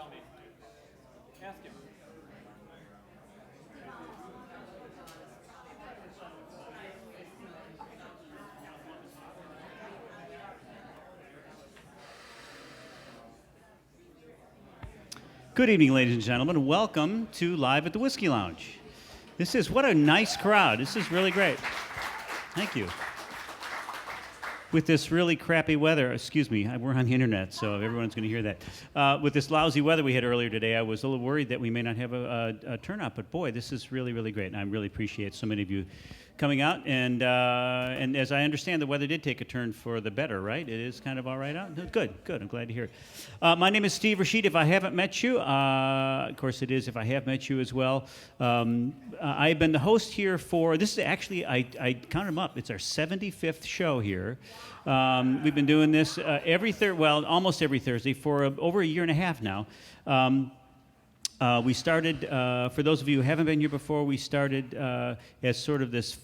tell me. Ask him. Good evening, ladies and gentlemen. Welcome to Live at the Whiskey Lounge. What a nice crowd. This is really great. Thank you. With this really crappy weather, excuse me, we're on the internet, so everyone's going to hear that. With this lousy weather we had earlier today, I was a little worried that we may not have a turnout, but boy, this is really, really great, and I really appreciate so many of you coming out, and as I understand, the weather did take a turn for the better, right? It is kind of all right out? Good, I'm glad to hear it. My name is Steve Rashid. If I haven't met you, of course it is if I have met you as well. I've been the host here for, this is actually, I counted them up, it's our 75th show here. We've been doing this almost every Thursday for over a year and a half now. We started, for those of you who haven't been here before, we started as sort of this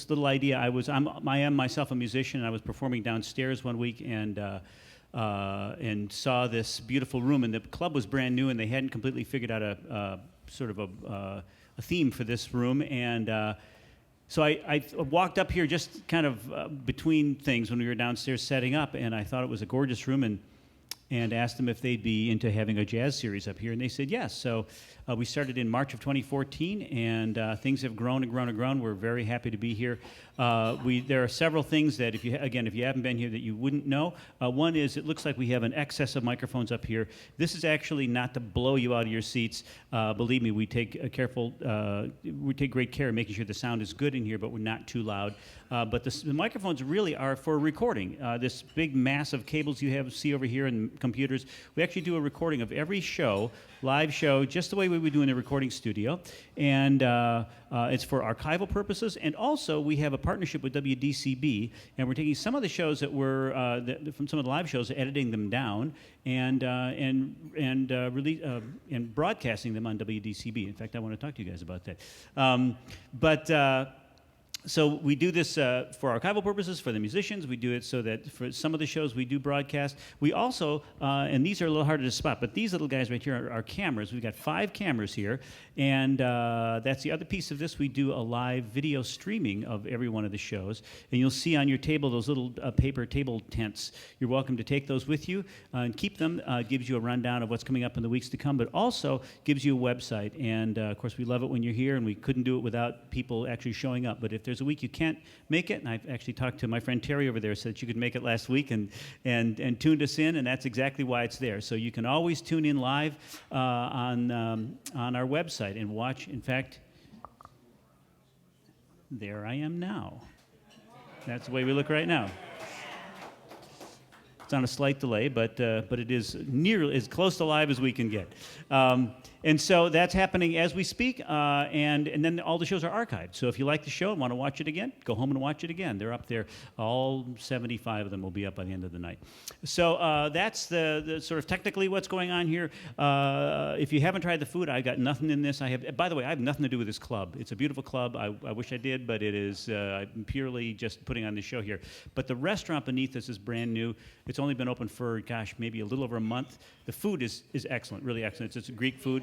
little idea. I am myself a musician, and I was performing downstairs one week and saw this beautiful room, and the club was brand new, and they hadn't completely figured out a theme for this room, and so I walked up here just kind of between things when we were downstairs setting up, and I thought it was a gorgeous room, and asked them if they'd be into having a jazz series up here, and they said yes. So we started in March of 2014, and things have grown and grown and grown. We're very happy to be here. There are several things that, if you haven't been here, that you wouldn't know. One is it looks like we have an excess of microphones up here. This is actually not to blow you out of your seats. Believe me, we take great care in making sure the sound is good in here, but we're not too loud. But the microphones really are for recording. This big mass of cables you see over here and computers, we actually do a recording of every show, live show, just the way we would do in a recording studio. And it's for archival purposes. And also, we have a partnership with WDCB, and we're taking some of the shows that were from some of the live shows, editing them down, and broadcasting them on WDCB. In fact, I want to talk to you guys about that. So we do this for archival purposes for the musicians. We do it so that for some of the shows we do broadcast. We also, and these are a little harder to spot, but these little guys right here are cameras. We've got 5 cameras here, and that's the other piece of this. We do a live video streaming of every one of the shows, and you'll see on your table those little paper table tents. You're welcome to take those with you and keep them. Gives you a rundown of what's coming up in the weeks to come, but also gives you a website. And of course, we love it when you're here, and we couldn't do it without people actually showing up. But if there's a week you can't make it, and I've actually talked to my friend Terry over there, said that you could make it last week and tuned us in, and that's exactly why it's there. So you can always tune in live on our website and watch. In fact, there I am now. That's the way we look right now. It's on a slight delay, but it is nearly as close to live as we can get. And so that's happening as we speak, and then all the shows are archived. So if you like the show and want to watch it again, go home and watch it again. They're up there. All 75 of them will be up by the end of the night. So that's the sort of technically what's going on here. If you haven't tried the food, I got nothing in this. By the way, I have nothing to do with this club. It's a beautiful club. I wish I did, but it is I'm purely just putting on the show here. But the restaurant beneath us is brand new. It's only been open for, maybe a little over a month. The food is excellent, really excellent. It's Greek food.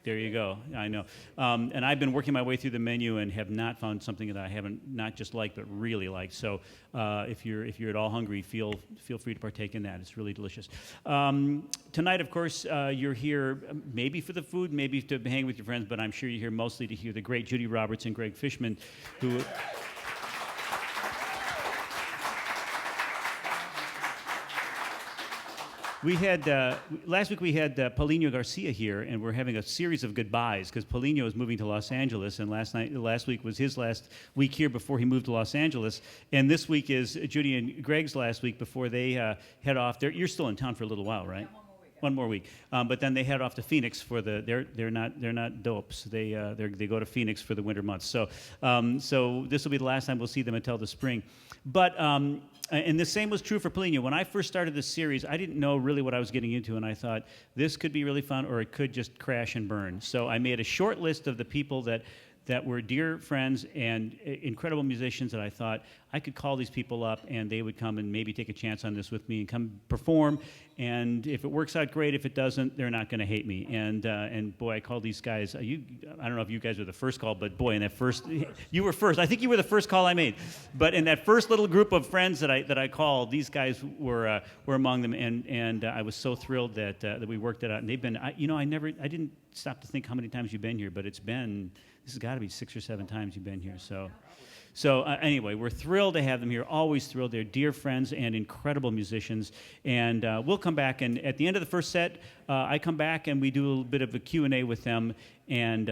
There you go. I know. And I've been working my way through the menu and have not found something that I haven't not just liked, but really liked. So if you're at all hungry, feel free to partake in that. It's really delicious. Tonight, of course, you're here maybe for the food, maybe to hang with your friends, but I'm sure you're here mostly to hear the great Judy Roberts and Greg Fishman, who... Last week we had Paulinho Garcia here, and we're having a series of goodbyes because Paulinho is moving to Los Angeles, and last week was his last week here before he moved to Los Angeles, and this week is Judy and Greg's last week before they head off. You're still in town for a little while, right? Yeah, one more week. But then they head off to Phoenix for they're not dopes. They go to Phoenix for the winter months. So this will be the last time we'll see them until the spring. But and the same was true for Paulinho. When I first started this series, I didn't know really what I was getting into, and I thought this could be really fun, or it could just crash and burn. So I made a short list of the people that that were dear friends and incredible musicians that I thought I could call these people up and they would come and maybe take a chance on this with me and come perform. And if it works out, great. If it doesn't, they're not going to hate me. And boy, I called these guys. I don't know if you guys were the first call, but boy, in that first, you were first. I think you were the first call I made. But in that first little group of friends that I called, these guys were among them, and I was so thrilled that we worked it out. And they've been, I didn't stop to think how many times you've been here, but this has got to be 6 or 7 times you've been here. So anyway, we're thrilled to have them here, always thrilled. They're dear friends and incredible musicians. And we'll come back, and at the end of the first set, I come back and we do a little bit of a Q&A with them and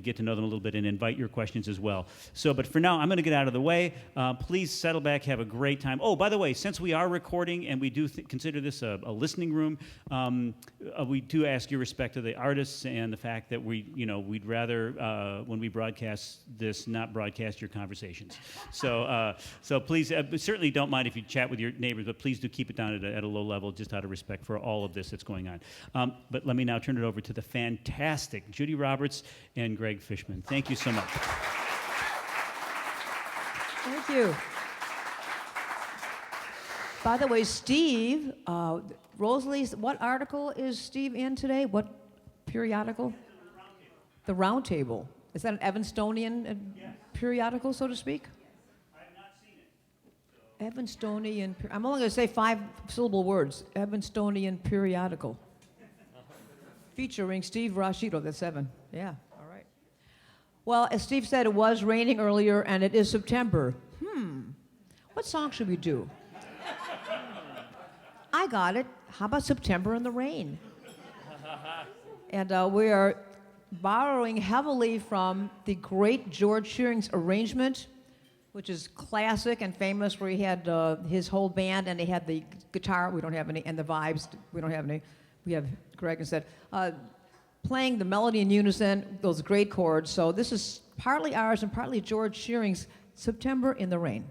get to know them a little bit and invite your questions as well. But for now, I'm going to get out of the way. Please settle back, have a great time. Oh, by the way, since we are recording and we do consider this a listening room, we do ask your respect to the artists and the fact that we'd rather, when we broadcast this, not broadcast your conversations. So please, certainly don't mind if you chat with your neighbors, but please do keep it down at a low level, just out of respect for all of this that's going on. But let me now turn it over to the fantastic Judy Roberts and Greg Fishman. Thank you so much. Thank you. By the way, Steve, Rosalie's, what article is Steve in today? What periodical? The Round Table. Is that an Evanstonian periodical, so to speak? I have not seen it. Evanstonian, I'm only going to say 5-syllable words. Evanstonian periodical. Featuring Steve Rashid. That's 7. Yeah, all right. Well, as Steve said, it was raining earlier, and it is September. What song should we do? I got it. How about September in the Rain? And we are borrowing heavily from the great George Shearing's arrangement, which is classic and famous, where he had his whole band, and he had the guitar, we don't have any, and the vibes, we don't have any. We have Greg instead, playing the melody in unison, those great chords. So this is partly ours and partly George Shearing's September in the Rain.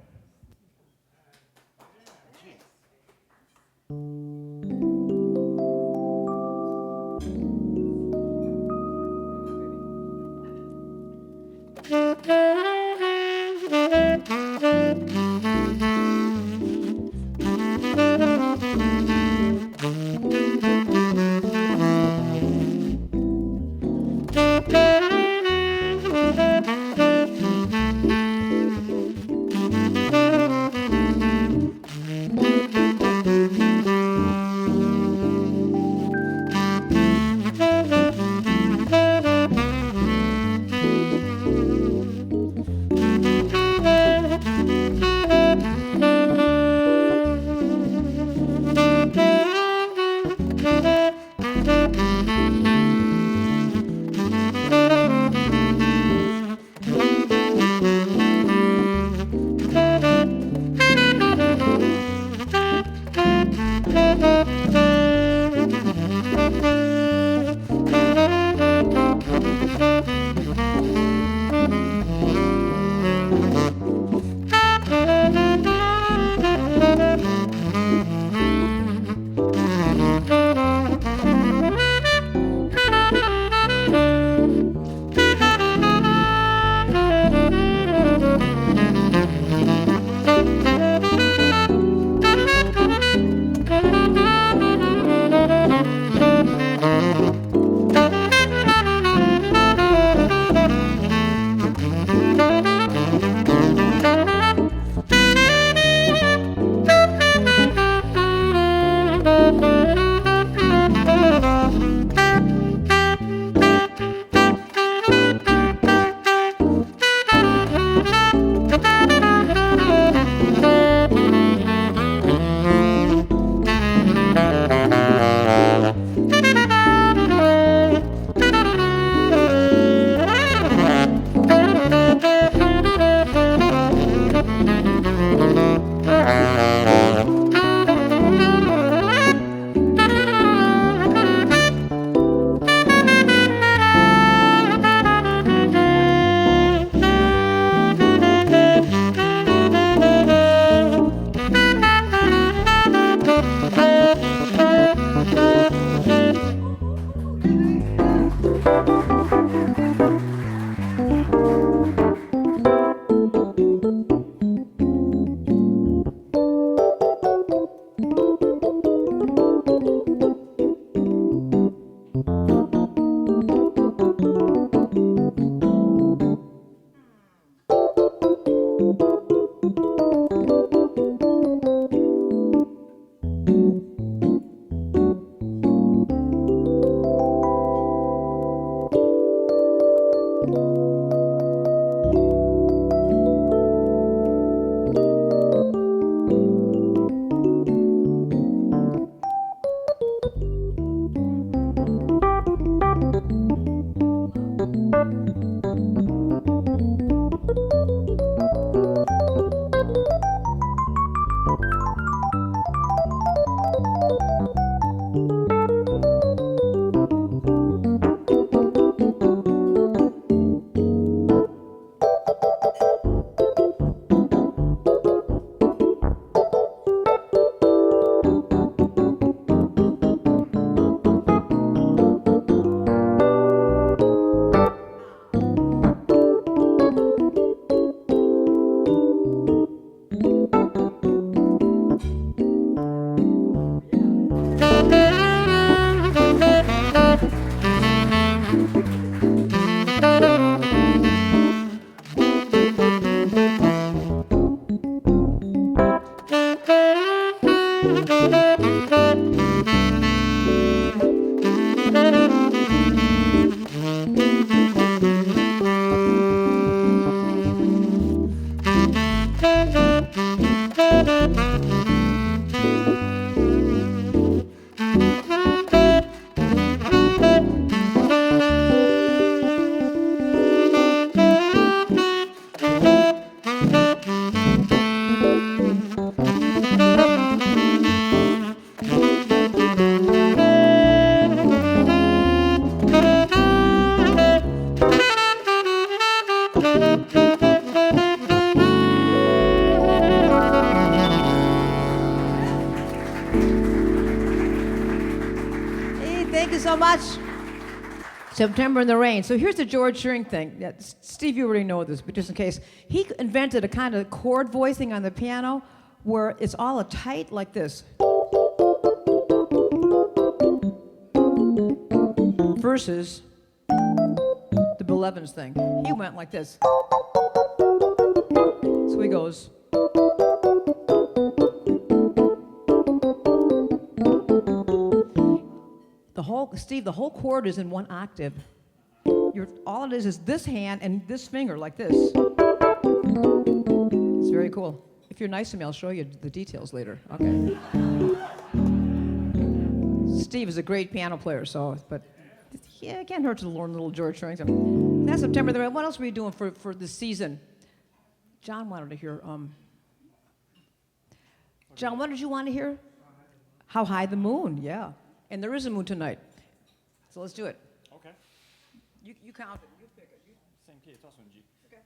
Hey, thank you so much. September in the Rain. So here's the George Shearing thing. Yeah, Steve, you already know this, but just in case. He invented a kind of chord voicing on the piano where it's all a tight like this. Versus the Bill Evans thing. He went like this. So he goes. The whole chord is in one octave. All it is this hand and this finger like this. It's very cool. If you're nice to me, I'll show you the details later. Okay. Steve is a great piano player, but yeah, it can't hurt to learn little George Shearing. So that's September. What else were you doing for the season? John wanted to hear. John, what did you want to hear? How High the Moon, yeah. And there is a moon tonight. So let's do it. Okay. You count it. You pick it. Same key. It's also in G. Okay.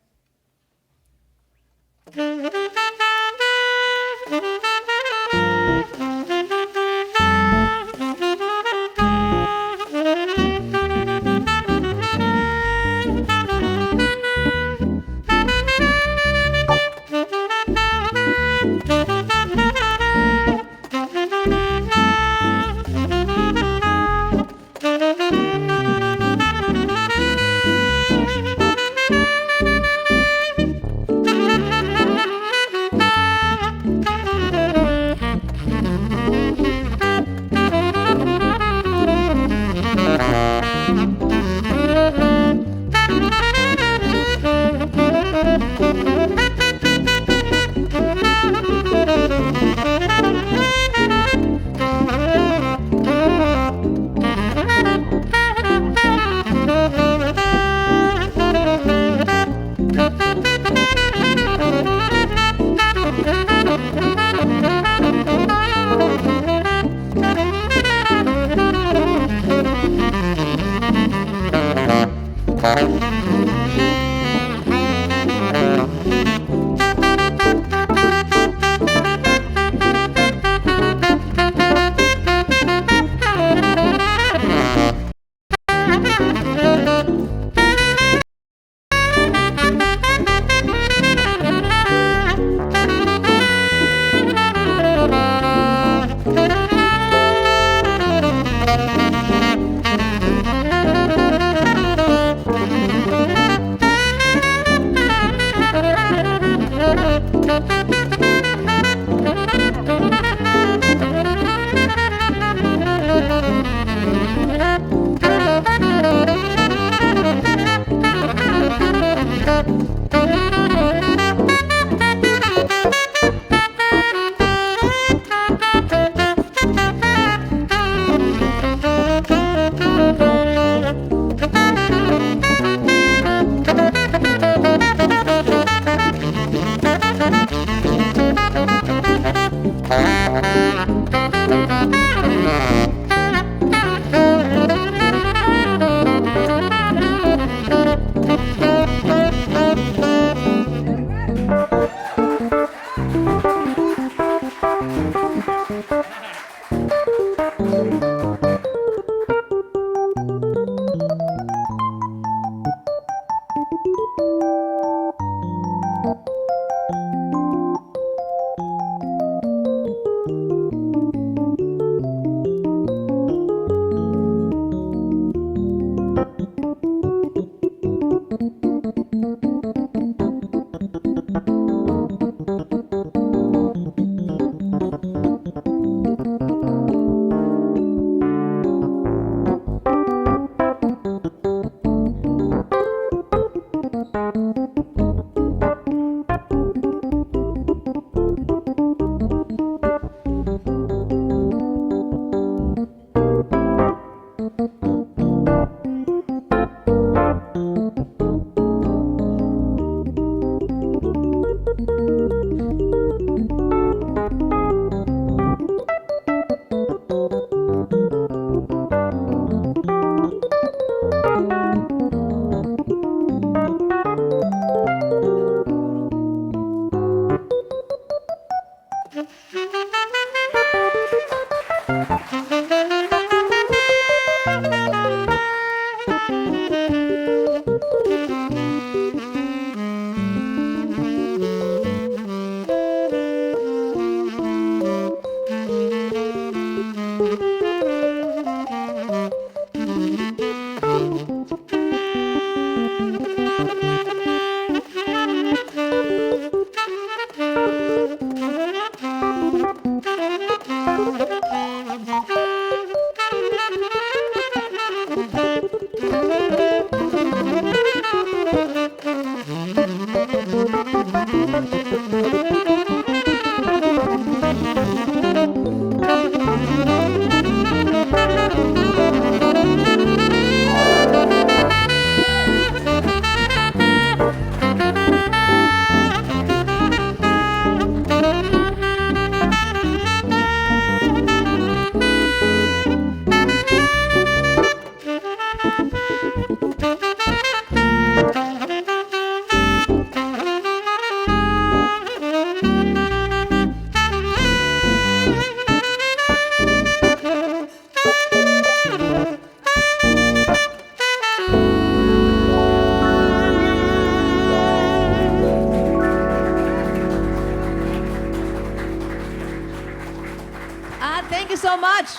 much.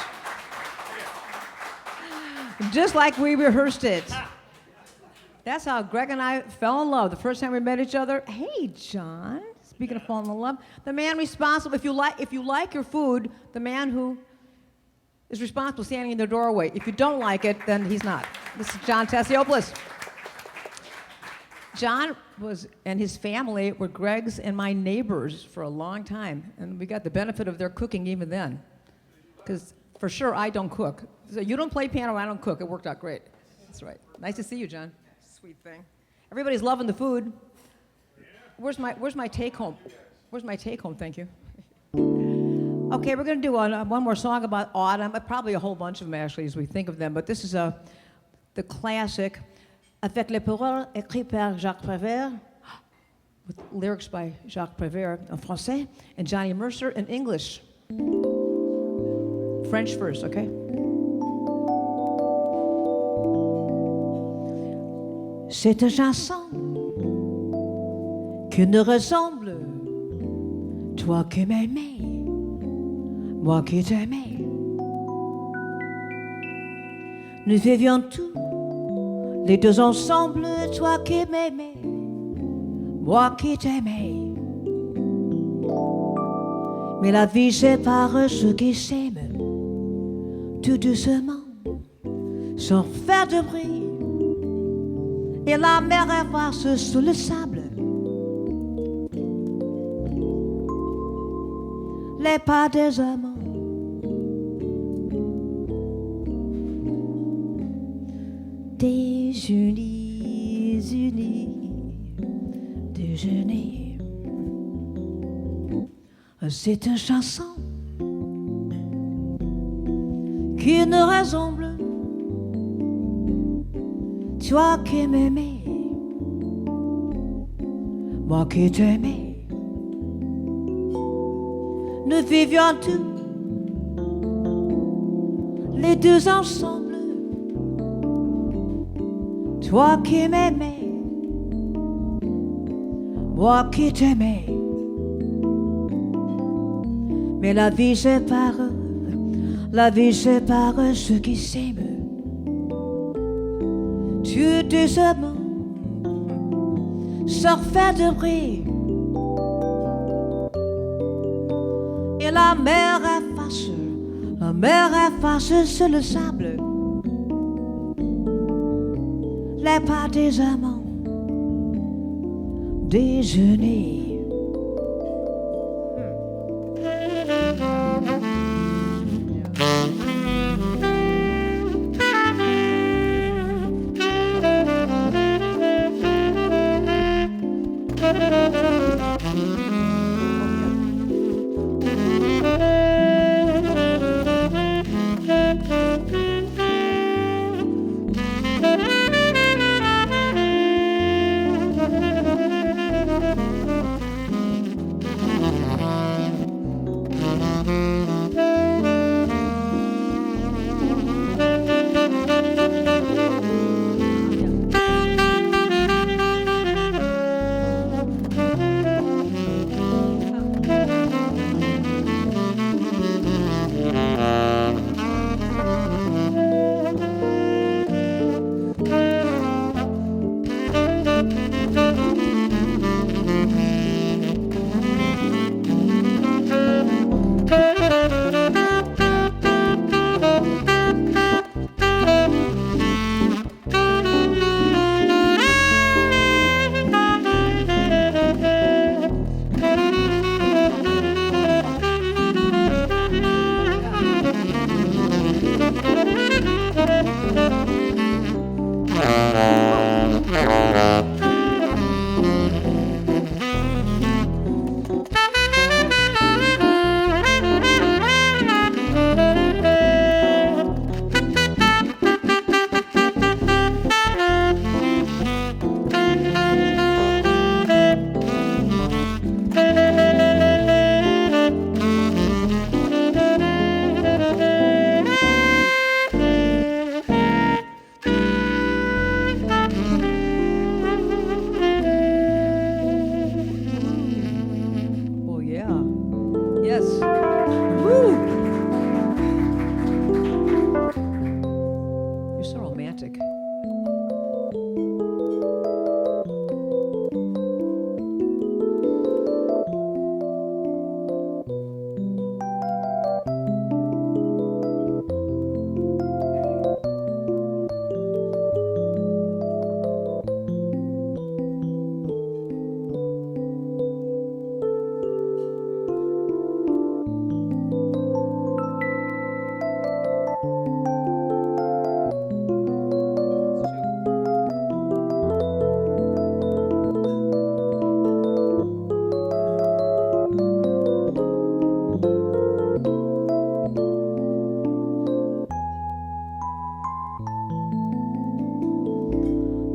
Just like we rehearsed it. That's how Greg and I fell in love. The first time we met each other, hey, John, speaking of falling in love, the man responsible, if you like your food, the man who is responsible standing in the doorway. If you don't like it, then he's not. This is John Tasiopoulos. John and his family were Greg's and my neighbors for a long time, and we got the benefit of their cooking even then. Because for sure, I don't cook. So you don't play piano, I don't cook. It worked out great. That's right. Nice to see you, John. Sweet thing. Everybody's loving the food. Where's my take home? Where's my take home? Thank you. Okay, we're going to do one more song about autumn. Probably a whole bunch of them actually, as we think of them. But this is the classic, avec les paroles écrites par Jacques Prévert, with lyrics by Jacques Prévert in français, and Johnny Mercer in English. French first, okay? C'est une chanson qui ne ressemble, toi qui m'aimais, moi qui t'aimais. Nous vivions tous les deux ensemble, toi qui m'aimais, moi qui t'aimais. Mais la vie sépare ceux qui s'aiment tout doucement, sans faire de bruit. Et la mer efface sous le sable les pas des amants. Déjeuner. C'est une chanson qui ne ressemble, toi qui m'aimais, moi qui t'aimais. Nous vivions tous les deux ensemble, toi qui m'aimais, moi qui t'aimais. Mais la vie sépare ceux qui s'aiment tout doucement, sans faire de bruit. Et la mer efface sur le sable les pas des amants. Déjeuner.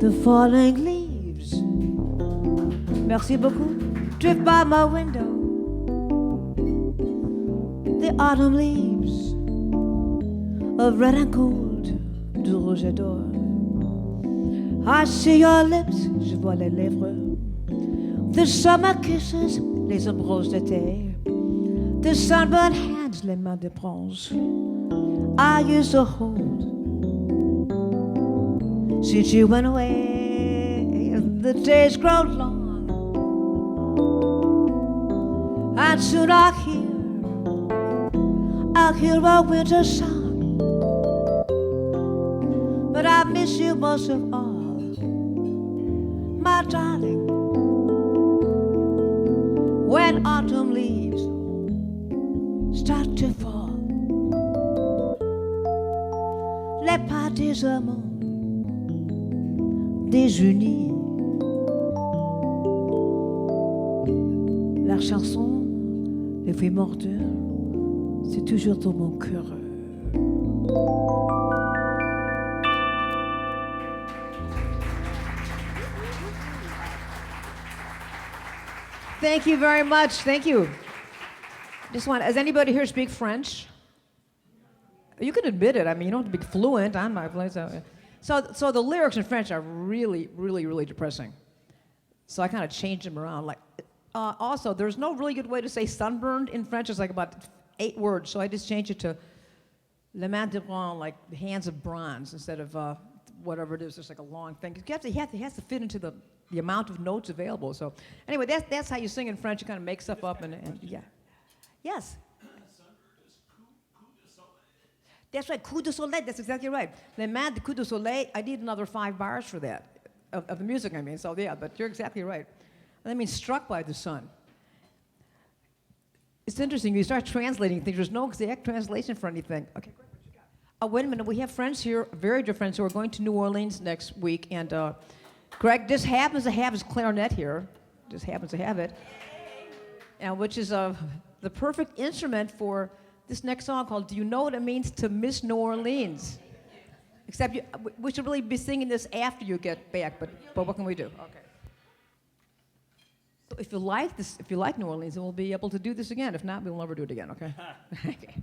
The falling leaves, merci beaucoup, drift by my window. The autumn leaves of red and gold, du rouge et d'or. I see your lips, je vois les lèvres. The summer kisses, les ombres roses d'été. The sunburned hands, les mains d'éponge. I used to hold. Since you went away, the days grow long. And soon I'll hear a winter song. But I miss you most of all, my darling. When autumn leaves start to fall, les pas des amants désunis, la chanson, les fruits mordeurs, c'est toujours dans mon cœur. Thank you very much. Thank you. Just want, does anybody here speak French? You can admit it. I mean, you don't have to be fluent. I'm not fluent. So the lyrics in French are really, really, really depressing. So I kind of changed them around. Like, also, there's no really good way to say sunburned in French. It's like about 8 words. So I just changed it to les mains de bronze, like the hands of bronze, instead of whatever it is. It's like a long thing. It has to fit into the amount of notes available. So anyway, that's how you sing in French. You kind of make stuff up and yeah. Yes. That's right, coup de soleil, that's exactly right. Les mains de coup de soleil, I need another 5 bars for that, of the music, I mean, so yeah, but you're exactly right. That means struck by the sun. It's interesting, you start translating things, there's no exact translation for anything. Okay, Greg, what you got? Oh, wait a minute, we have friends here, very dear friends, who are going to New Orleans next week, and Greg just happens to have his clarinet here, just happens to have it, and which is the perfect instrument for this next song called Do You Know What It Means to Miss New Orleans? Except we should really be singing this after you get back, but what can we do? Okay. So if you like this, if you like New Orleans, then we'll be able to do this again. If not, we'll never do it again, okay? Okay.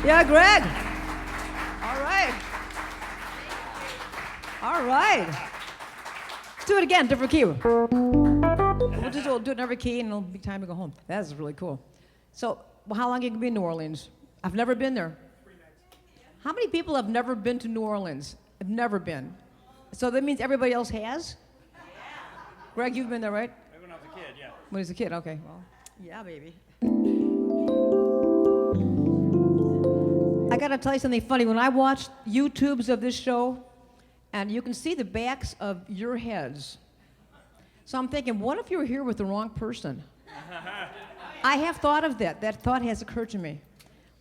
Yeah, Greg. All right. All right. Let's do it again, different key. We'll do it in every key and it'll be time to go home. That is really cool. So, well, how long have you been in New Orleans? I've never been there. 3 nights. How many people have never been to New Orleans? I've never been. So that means everybody else has? Yeah. Greg, you've been there, right? When I was a kid, yeah. When he was a kid, okay. Well, yeah, baby. I gotta tell you something funny. When I watched YouTubes of this show, and you can see the backs of your heads. So I'm thinking, what if you were here with the wrong person? I have thought of that. That thought has occurred to me.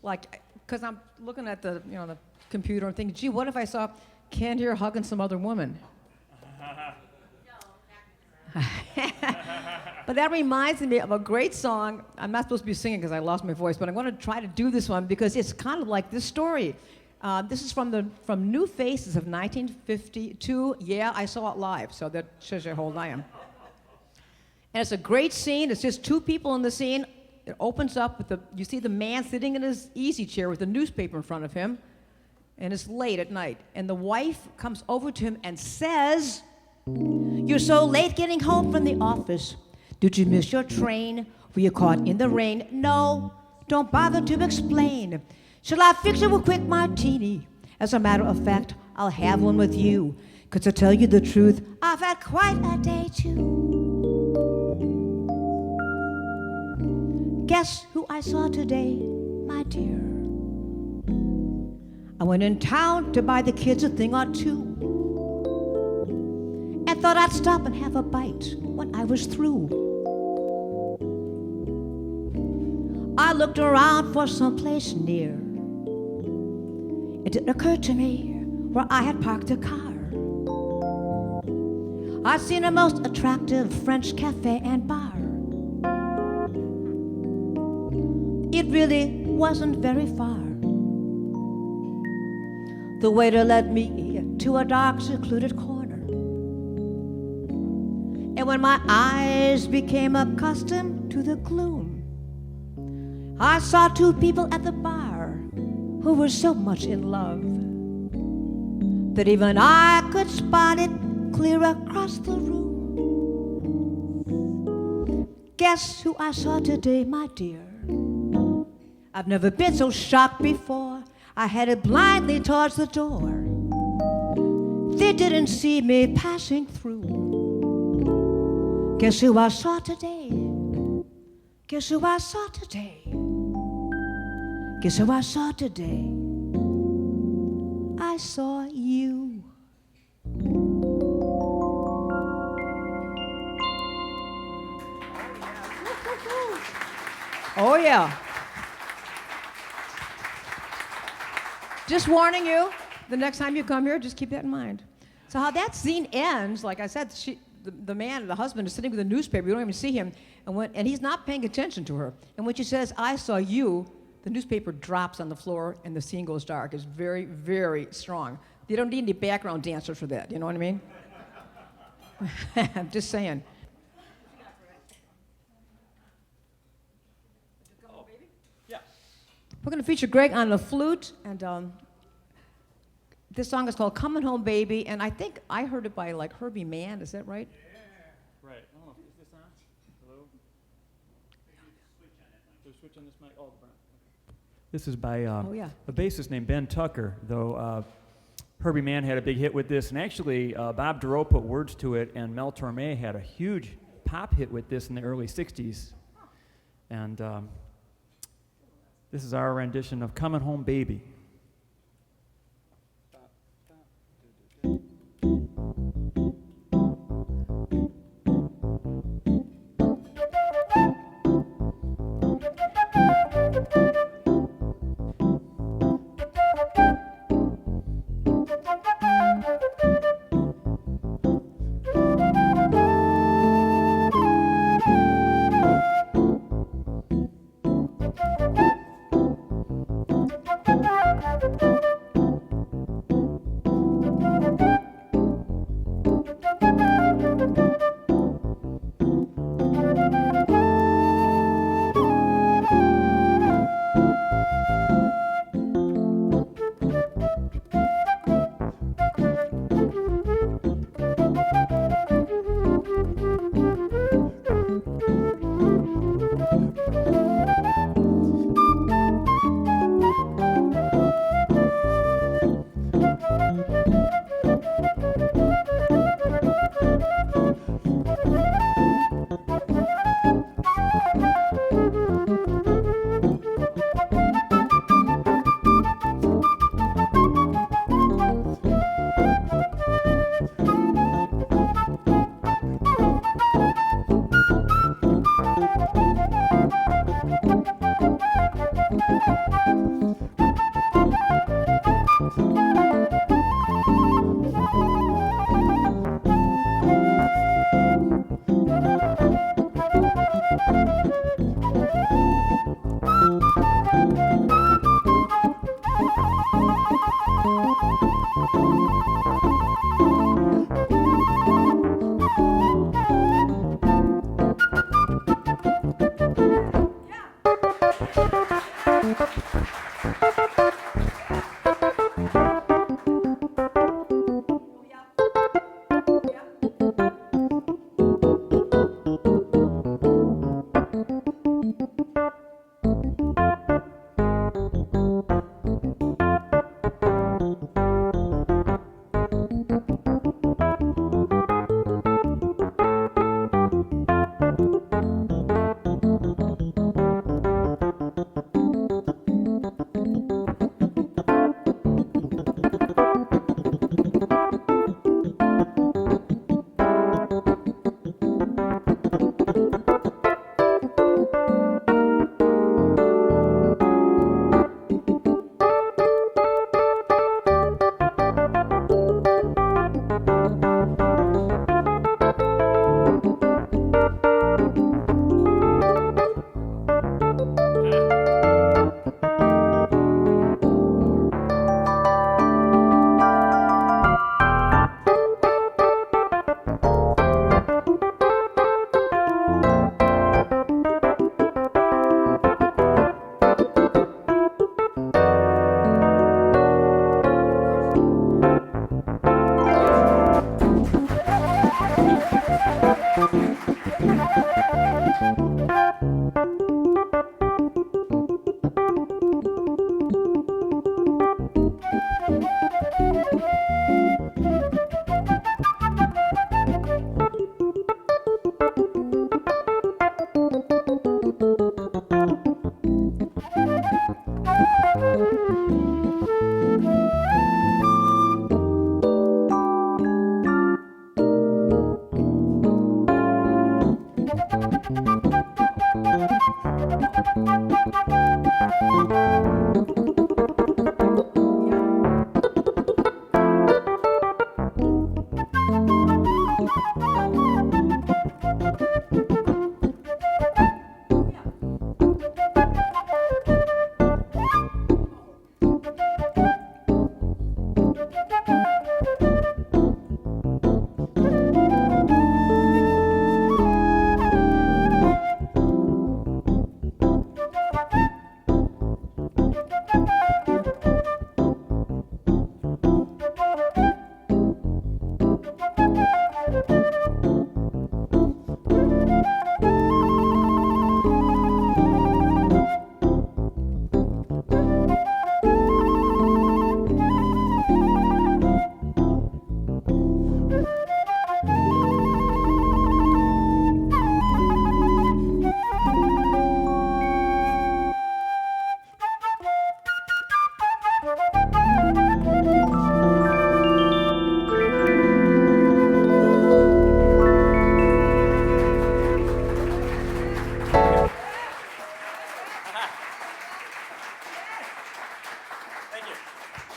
Like, because I'm looking at the, the computer and thinking, gee, what if I saw Ken here hugging some other woman? But that reminds me of a great song. I'm not supposed to be singing because I lost my voice, but I'm going to try to do this one because it's kind of like this story. This is from New Faces of 1952. Yeah, I saw it live, so that shows you how old I am. And it's a great scene. It's just two people in the scene. It opens up with you see the man sitting in his easy chair with a newspaper in front of him, and it's late at night. And the wife comes over to him and says, "You're so late getting home from the office. Did you miss your train? Were you caught in the rain? No, don't bother to explain. Shall I fix you a quick martini? As a matter of fact, I'll have one with you. 'Cause to tell you the truth, I've had quite a day too. Guess who I saw today, my dear? I went in town to buy the kids a thing or two, and thought I'd stop and have a bite when I was through. I looked around for someplace near. It didn't occur to me where I had parked the car. I'd seen a most attractive French cafe and bar. It really wasn't very far. The waiter led me to a dark, secluded corner. And when my eyes became accustomed to the gloom, I saw two people at the bar who were so much in love that even I could spot it clear across the room. Guess who I saw today, my dear? I've never been so shocked before. I headed blindly towards the door. They didn't see me passing through. Guess who I saw today? Guess who I saw today? Guess who I saw today? I saw you. Oh, yeah. Just warning you, the next time you come here, just keep that in mind. So how that scene ends, like I said, the man, the husband, is sitting with a newspaper. You don't even see him, and he's not paying attention to her. And when she says, "I saw you," the newspaper drops on the floor, and the scene goes dark. It's very, very strong. You don't need any background dancers for that. You know what I mean? I'm just saying. We're going to feature Greg on the flute, and this song is called "Coming Home Baby," and I think I heard it by like Herbie Mann. Is that right? Yeah. Right. I don't know. Is this on? Hello? There's a switch on this mic. Oh, the brown. Okay. This is by a bassist named Ben Tucker, though Herbie Mann had a big hit with this, and actually Bob Dorough put words to it, and Mel Torme had a huge pop hit with this in the early 60s. And this is our rendition of "Coming Home Baby."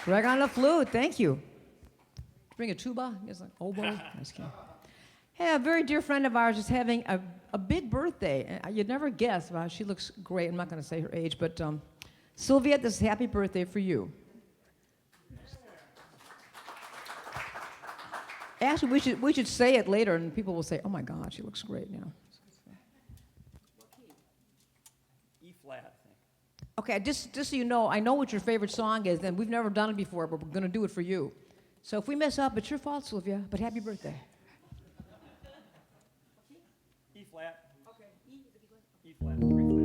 Greg on the flute, thank you. Bring a tuba, it's like oboe. Just kidding. Hey, a very dear friend of ours is having a big birthday. You'd never guess. Wow, she looks great. I'm not going to say her age, but Sylvia, this is happy birthday for you. Actually, we should say it later, and people will say, "Oh my God, she looks great." You know. E flat, I think. Okay, just so you know, I know what your favorite song is, and we've never done it before, but we're going to do it for you. So if we mess up, it's your fault, Sylvia. But happy birthday. E flat. Okay. E flat. 3 flats.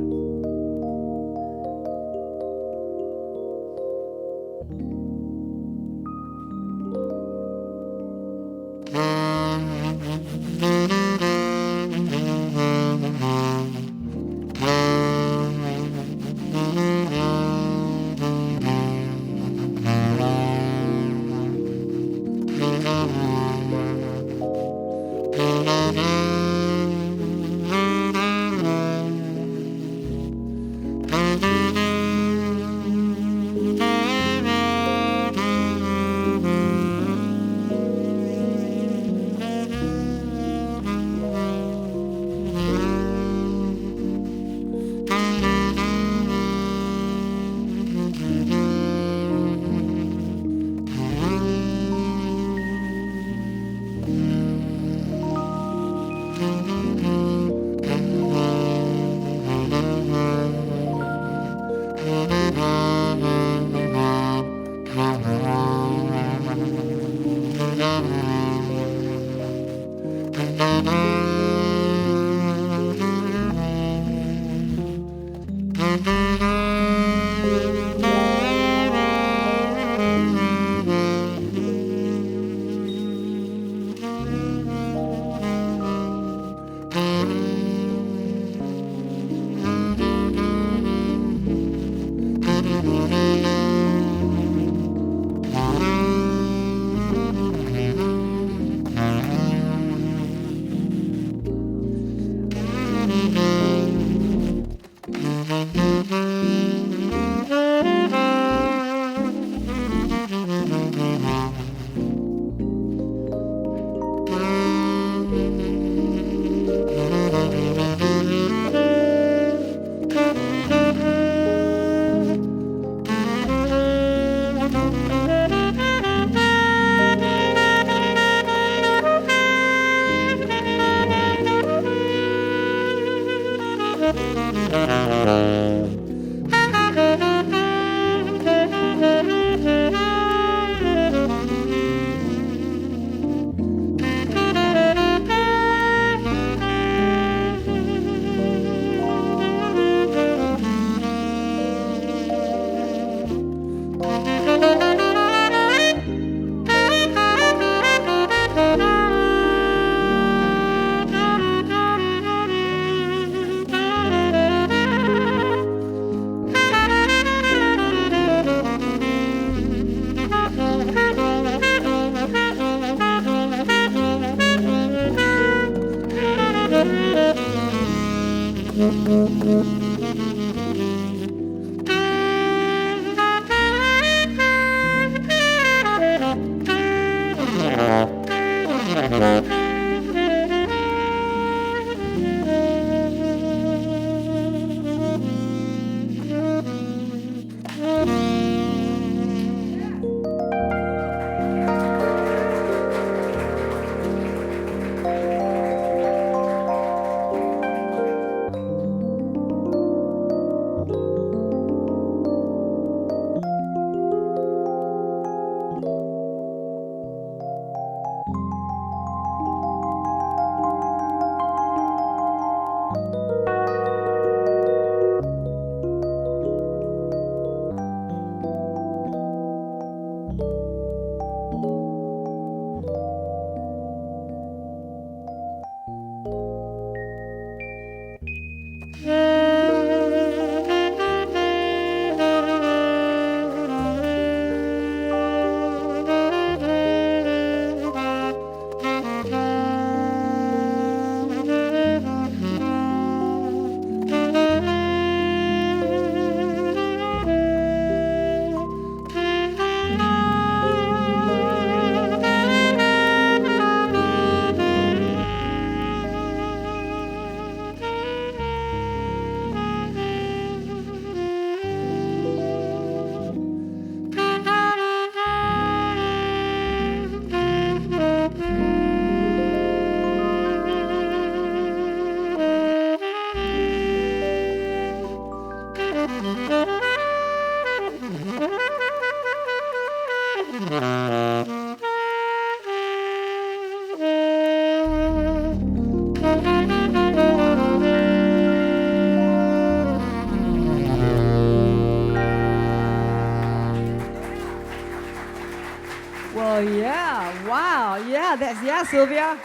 Well, yeah, wow, yeah, Sylvia.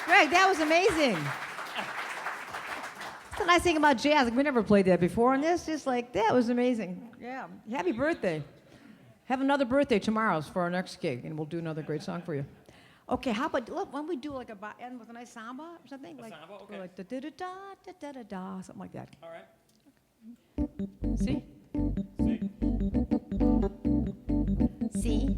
Greg, that was amazing. That's the nice thing about jazz. Like, we never played that before, and this just like, that was amazing. Yeah, happy birthday. Have another birthday tomorrow for our next gig, and we'll do another great song for you. Okay, how about, look, why don't we do like end with a nice samba or something? A like, samba? Okay. Like da-da-da-da, da-da-da-da, something like that. All right. See? See? See?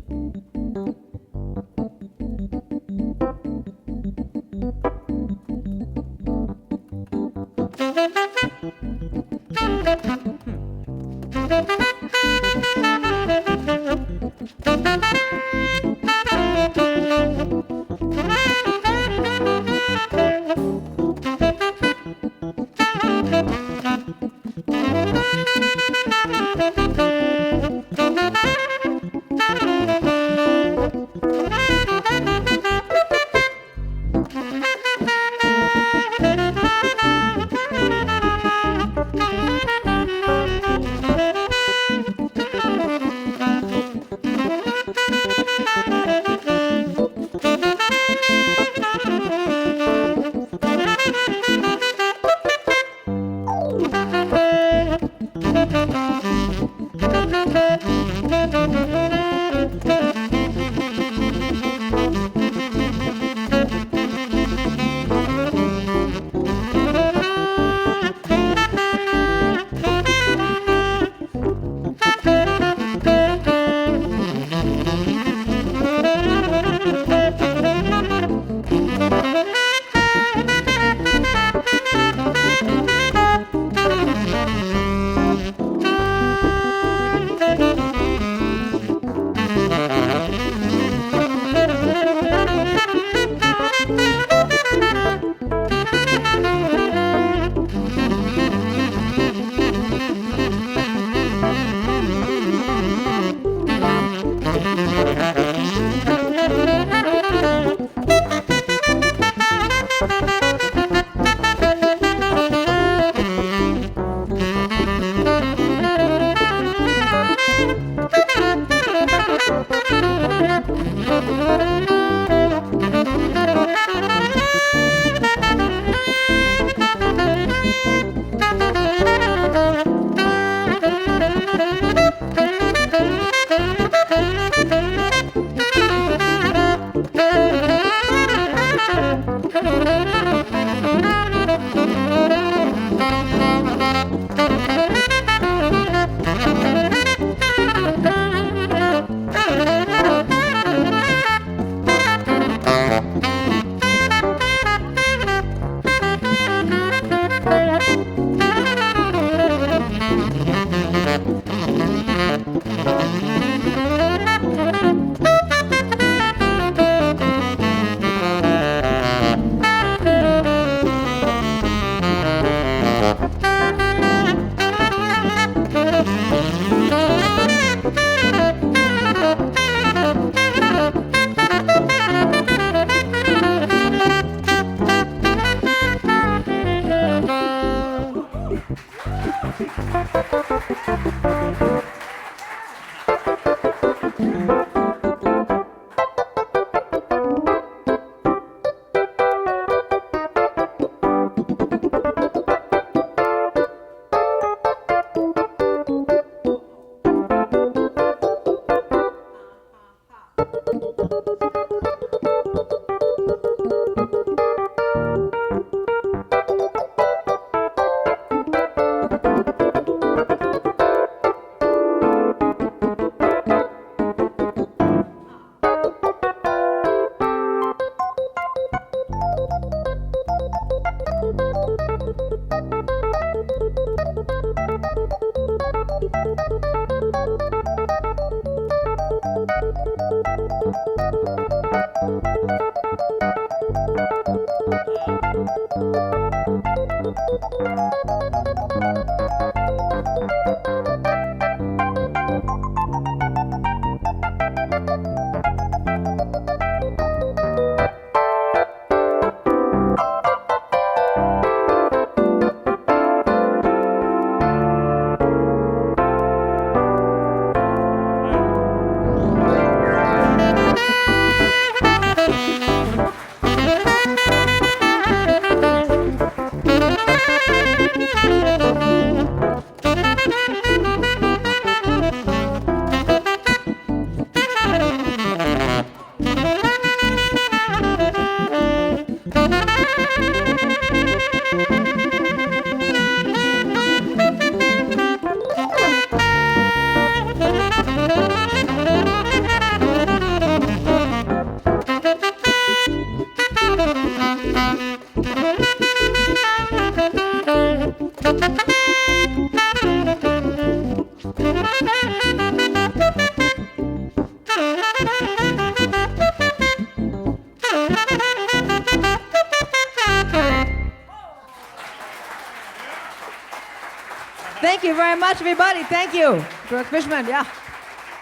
Thank you very much, everybody. Thank you. Greg Fishman, yeah.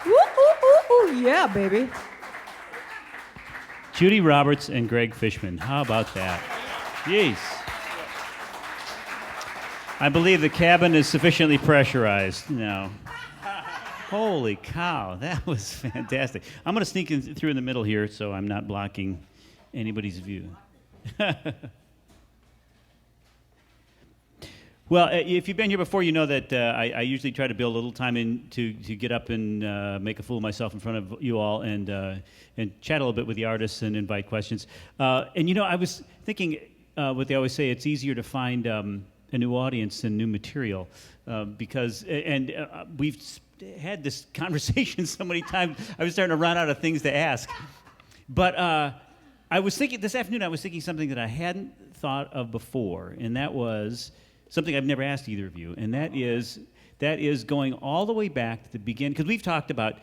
Woo, ooh, ooh, ooh, yeah, baby. Judy Roberts and Greg Fishman. How about that? Jeez. I believe the cabin is sufficiently pressurized now. Holy cow, that was fantastic. I'm going to sneak in through in the middle here so I'm not blocking anybody's view. Well, if you've been here before, you know that I usually try to build a little time in to get up and make a fool of myself in front of you all and chat a little bit with the artists and invite questions. And you know, I was thinking what they always say, it's easier to find a new audience than new material because, and we've had this conversation so many times, I was starting to run out of things to ask. But I was thinking, this afternoon I was thinking something that I hadn't thought of before, and that was something I've never asked either of you, and that is going all the way back to the beginning, because we've talked about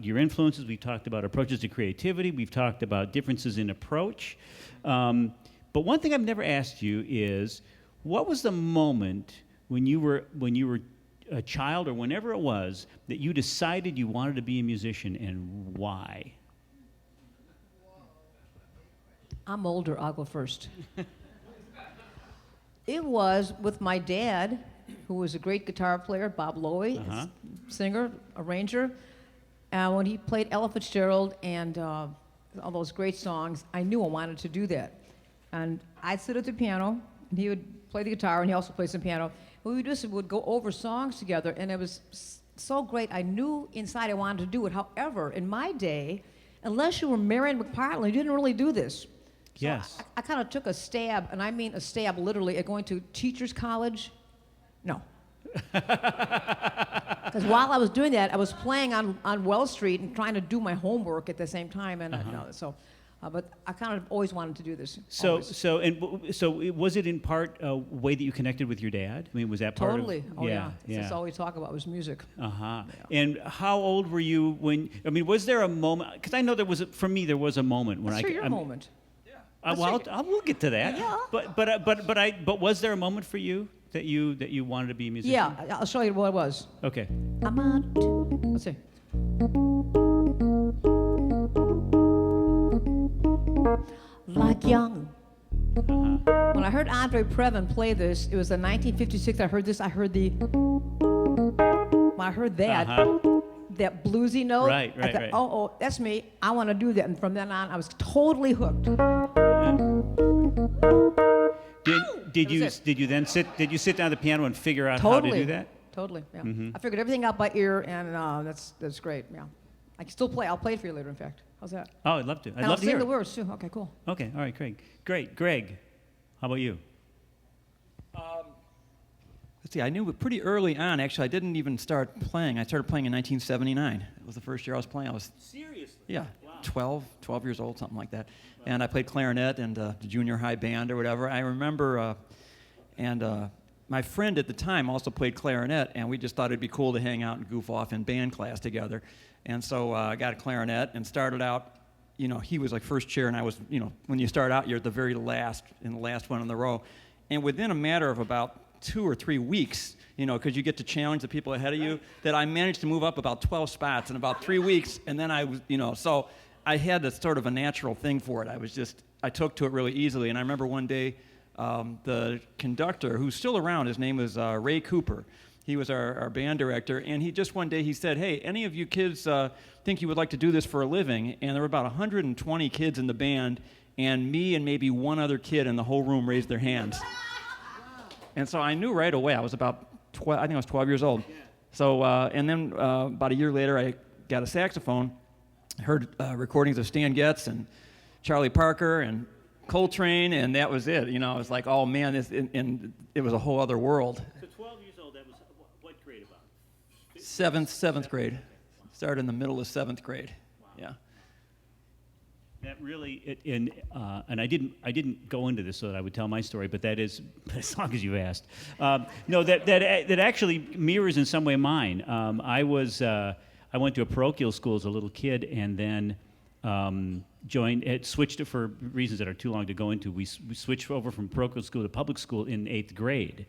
your influences, we've talked about approaches to creativity, we've talked about differences in approach, but one thing I've never asked you is, what was the moment when you were a child or whenever it was that you decided you wanted to be a musician, and why? I'm older, I'll go first. It was with my dad, who was a great guitar player, Bob Lowy, singer, arranger. And when he played Ella Fitzgerald and all those great songs, I knew I wanted to do that. And I'd sit at the piano, and he would play the guitar, and he also played some piano. We would go over songs together, and it was so great. I knew inside I wanted to do it. However, in my day, unless you were Marion McPartland, you didn't really do this. So yes. I kind of took a stab, and I mean a stab literally, at going to teacher's college. No. Because while I was doing that, I was playing on Wells Street and trying to do my homework at the same time. And but I kind of always wanted to do this. So was it in part a way that you connected with your dad? I mean, was that part totally. of? Oh yeah. That's all we talk about was music. Yeah. And how old were you when? I mean, was there a moment? Because I know for me there was a moment when Let's hear your moment. Well, we'll get to that. Yeah. But was there a moment for you that you wanted to be a musician? Yeah, I'll show you what it was. Okay. I'm on. Let's see. Like young. When I heard Andre Previn play this, it was in 1956. I heard this. When I heard that. That bluesy note. Right. I thought, oh, that's me. I want to do that. And from then on, I was totally hooked. Did you then sit down at the piano and figure out Totally. how to do that? Totally. Yeah. I figured everything out by ear, and that's great. Yeah. I can still play. I'll play it for you later, in fact. How's that? Oh, I'd love to. And I'd love to hear I'll sing it. the words, too. Okay, cool. Okay, all right, Great. Greg, how about you? Let's see, I knew pretty early on, actually, I didn't even start playing. I started playing in 1979. It was the first year I was playing. I was, Seriously? yeah, Wow. 12 years old, something like that. And I played clarinet in the junior high band or whatever. I remember, my friend at the time also played clarinet, and we just thought it'd be cool to hang out and goof off in band class together. And so I got a clarinet and started out, he was like first chair, and I was, when you start out, you're at the very last, in the last one in the row. And within a matter of about 2 or 3 weeks, because you get to challenge the people ahead of you, that I managed to move up about 12 spots in about 3 weeks, and then I was, so I had a sort of a natural thing for it. I took to it really easily, and I remember one day, the conductor, who's still around, his name was Ray Cooper. He was our band director, and one day he said, hey, any of you kids think you would like to do this for a living? And there were about 120 kids in the band, and me and maybe one other kid in the whole room raised their hands. And so I knew right away. I was about 12, I think I was 12 years old. So, and then about a year later, I got a saxophone, heard recordings of Stan Getz and Charlie Parker and Coltrane, and that was it. I was like, oh man, and it was a whole other world. So 12 years old, that was what grade about? Seventh grade. Started in the middle of 7th grade. Wow. Yeah. That really, and I didn't go into this so that I would tell my story, but that is, as long as you asked. No, that actually mirrors in some way mine. I went to a parochial school as a little kid, and then switched it for reasons that are too long to go into. We switched over from parochial school to public school in 8th grade,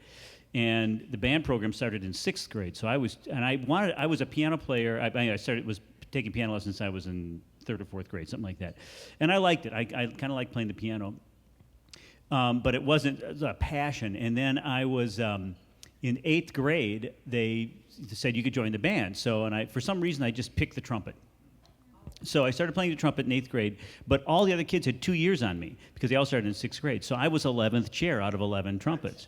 and the band program started in 6th grade. So I was a piano player. I was taking piano lessons since I was in 3rd or 4th grade, something like that. And I liked it. I kind of liked playing the piano. But it wasn't a passion. And then I was, in 8th grade, they said you could join the band. So, for some reason, I just picked the trumpet. So I started playing the trumpet in 8th grade, but all the other kids had 2 years on me because they all started in 6th grade. So I was 11th chair out of 11 trumpets.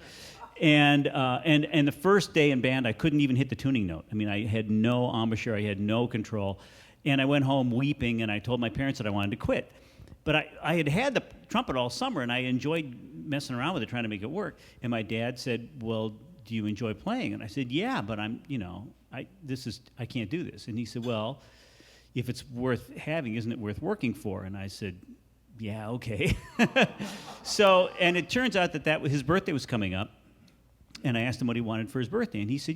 And the first day in band, I couldn't even hit the tuning note. I mean, I had no embouchure, I had no control. And I went home weeping, and I told my parents that I wanted to quit. But I had the trumpet all summer, and I enjoyed messing around with it, trying to make it work. And my dad said, well, do you enjoy playing? And I said, yeah, but I can't do this. And he said, well, if it's worth having, isn't it worth working for? And I said, yeah, okay. So, and it turns out that his birthday was coming up. And I asked him what he wanted for his birthday. And he said,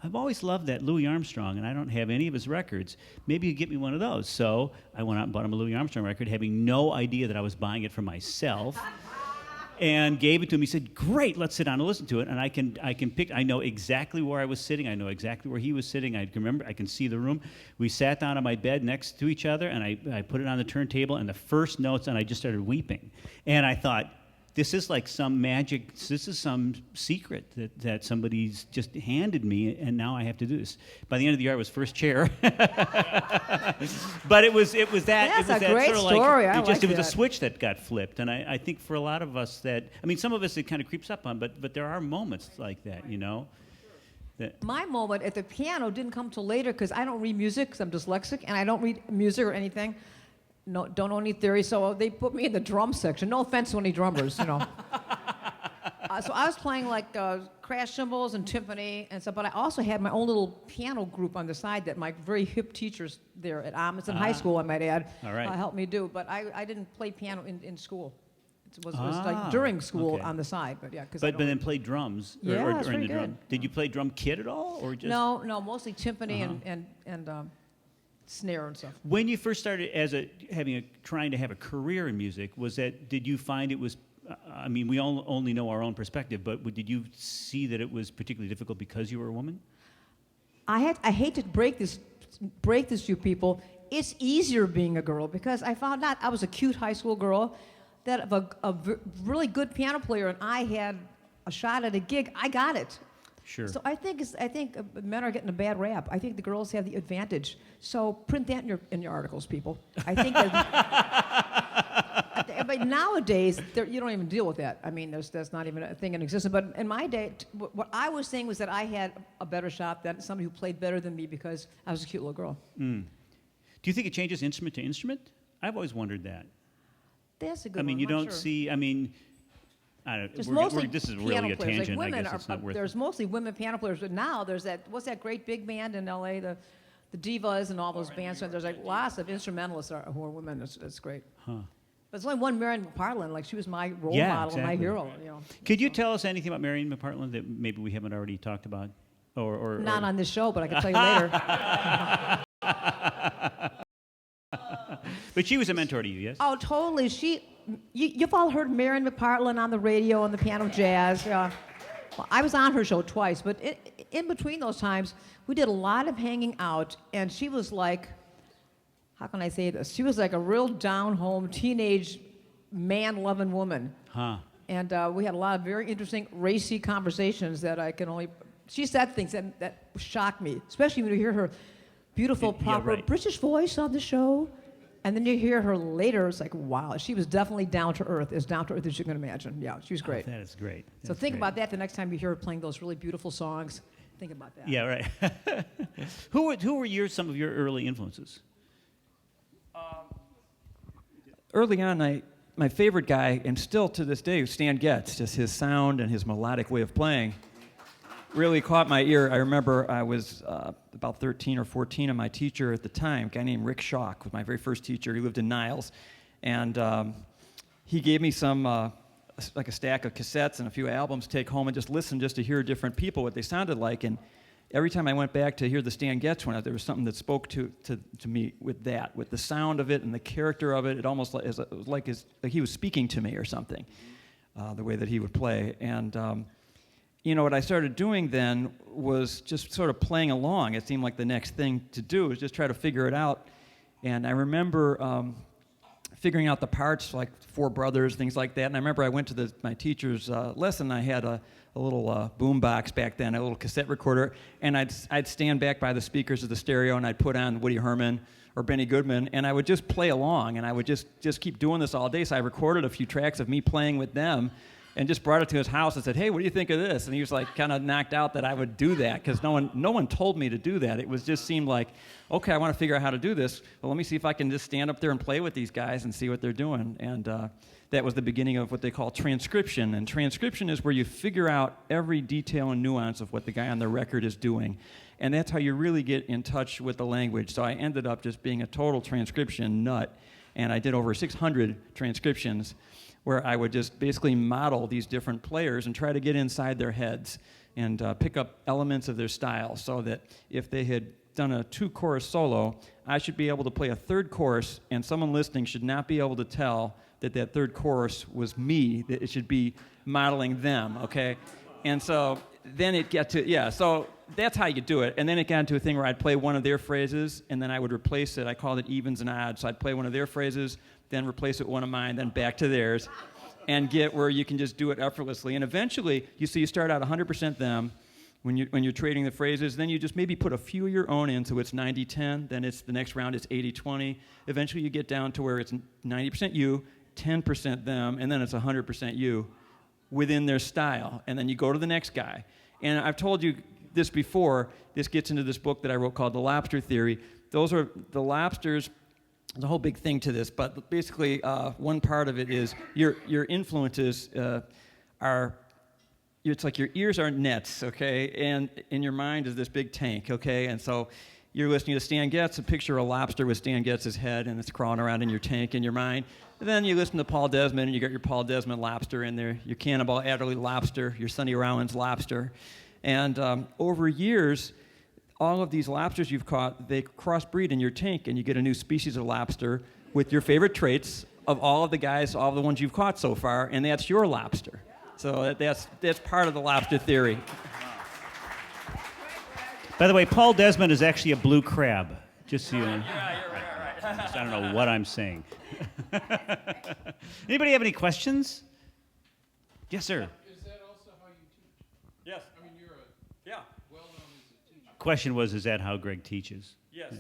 I've always loved that Louis Armstrong, and I don't have any of his records. Maybe you get me one of those. So I went out and bought him a Louis Armstrong record, having no idea that I was buying it for myself, and gave it to him. He said, great, let's sit down and listen to it. And I can pick, I know exactly where I was sitting. I know exactly where he was sitting. I can see the room. We sat down on my bed next to each other, and I put it on the turntable, and the first notes, and I just started weeping. And I thought, this is like some magic, this is some secret that somebody's just handed me, and now I have to do this. By the end of the year, I was first chair. But it was that. That's it was a that great sort of story. Like, it was that. a switch that got flipped. And I think for a lot of us some of us it kind of creeps up on, but there are moments like that, My moment at the piano didn't come till later because I don't read music because I'm dyslexic, and I don't read music or anything. No, don't know any theory, so they put me in the drum section. No offense to any drummers, So I was playing like crash cymbals and timpani and stuff, but I also had my own little piano group on the side that my very hip teachers there at Amundsen High School, I might add, All right. helped me do. But I didn't play piano in school. It was like during school okay. on the side, but yeah. But then play drums Yeah, or that's in the pretty drum. good. Did you play drum kit at all, or just No, mostly timpani and snare and stuff. When you first started trying to have a career in music, did you find it was? We only know our own perspective, but did you see that it was particularly difficult because you were a woman? I hate to break this to you people. It's easier being a girl because I found out I was a cute high school girl that a really good piano player, and I had a shot at a gig. I got it. Sure. So I think men are getting a bad rap. I think the girls have the advantage. So print that in your articles, people. I think that, but nowadays you don't even deal with that. That's not even a thing in existence. But in my day, what I was saying was that I had a better shot than somebody who played better than me because I was a cute little girl. Mm. Do you think it changes instrument to instrument? I've always wondered that. That's a good I one. mean, you I'm not don't sure. see. I mean, I don't. There's We're, mostly this is piano really a players. tangent. Like I women guess it's not worth. there's mostly women piano players, but now there's what's that great big band in L.A. The Divas and all those bands. So there's like lots of instrumentalists who are women. It's great. Huh. But there's only one Marion McPartland. Like she was my role Yeah, model, my exactly. hero. You know. Could you tell us anything about Marion McPartland that maybe we haven't already talked about, or Not or on this show, but I can tell you later. But she was a mentor to you, yes? Oh, totally. You've all heard Marion McPartland on the radio on the piano jazz. Yeah. Well, I was on her show twice, but in between those times, we did a lot of hanging out, and she was like, how can I say this? She was like a real down-home teenage man-loving woman. Huh. And we had a lot of very interesting, racy conversations that I can only... She said things that shocked me, especially when you hear her beautiful, Yeah, proper right. British voice on the show. And then you hear her later, it's like, wow, she was definitely down to earth, as down to earth as you can imagine. Yeah, she was great. Oh, that is great. So That's think great. about that the next time you hear her playing those really beautiful songs. Think about that. Yeah, right. Who were some of your early influences? Early on, my favorite guy, and still to this day, was Stan Getz. Just his sound and his melodic way of playing really caught my ear. I remember I was about 13 or 14, and my teacher at the time, a guy named Rick Schock, was my very first teacher. He lived in Niles, and he gave me some, like a stack of cassettes and a few albums to take home and just listen, just to hear different people, what they sounded like. And every time I went back to hear the Stan Getz one, there was something that spoke to me with that, with the sound of it and the character of it. It almost like he was speaking to me or something, the way that he would play. And what I started doing then was just sort of playing along. It seemed like the next thing to do was just try to figure it out. And I remember figuring out the parts, like Four Brothers, things like that. And I remember I went to my teacher's lesson. I had a little boom box back then, a little cassette recorder, and I'd stand back by the speakers of the stereo, and I'd put on Woody Herman or Benny Goodman, and I would just play along, and I would just keep doing this all day. So I recorded a few tracks of me playing with them, and just brought it to his house and said, "Hey, what do you think of this?" And he was like kind of knocked out that I would do that, because no one told me to do that. It was just seemed like, okay, I want to figure out how to do this. Well, let me see if I can just stand up there and play with these guys and see what they're doing. And that was the beginning of what they call transcription. And transcription is where you figure out every detail and nuance of what the guy on the record is doing. And that's how you really get in touch with the language. So I ended up just being a total transcription nut. And I did over 600 transcriptions where I would just basically model these different players and try to get inside their heads and pick up elements of their style, so that if they had done a 2-chorus solo, I should be able to play a third chorus, and someone listening should not be able to tell that third chorus was me, that it should be modeling them, okay? And so then it got to, so that's how you do it. And then it got into a thing where I'd play one of their phrases, and then I would replace it. I called it evens and odds. So I'd play one of their phrases, then replace it with one of mine, then back to theirs, and get where you can just do it effortlessly. And eventually, you start out 100% them when you're trading the phrases. Then you just maybe put a few of your own in, so it's 90-10. Then the next round it's 80-20. Eventually, you get down to where it's 90% you, 10% them, and then it's 100% you within their style. And then you go to the next guy. And I've told you this before. This gets into this book that I wrote called The Lobster Theory. Those are the lobsters. There's a whole big thing to this, but basically one part of it is your influences are, it's like your ears are nets, okay, and in your mind is this big tank, okay, and so you're listening to Stan Getz, a picture of a lobster with Stan Getz's head, and it's crawling around in your tank in your mind. And then you listen to Paul Desmond, and you got your Paul Desmond lobster in there, your Cannonball Adderley lobster, your Sonny Rollins lobster, and over years, all of these lobsters you've caught, they crossbreed in your tank, and you get a new species of lobster with your favorite traits of all of the guys, all of the ones you've caught so far, and that's your lobster. So that's part of the lobster theory. By the way, Paul Desmond is actually a blue crab. Just so you know. Yeah, you're right. I don't know what I'm saying. Anybody have any questions? Yes, sir. Is that also how you teach? Yes. I mean, you're Yeah. well-known as a teacher. Question was, is that how Greg teaches? Yes.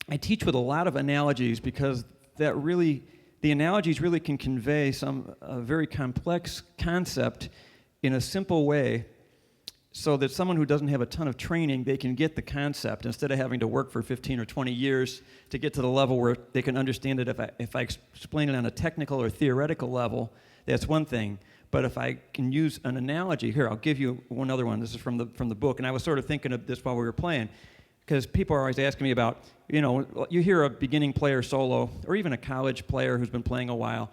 I teach with a lot of analogies, because the analogies really can convey some very complex concept in a simple way. so that someone who doesn't have a ton of training, they can get the concept instead of having to work for 15 or 20 years to get to the level where they can understand it. If I explain it on a technical or theoretical level, that's one thing. But if I can use an analogy, here, I'll give you one other one. This is from the book, and I was sort of thinking of this while we were playing, because people are always asking me about, you hear a beginning player solo, or even a college player who's been playing a while.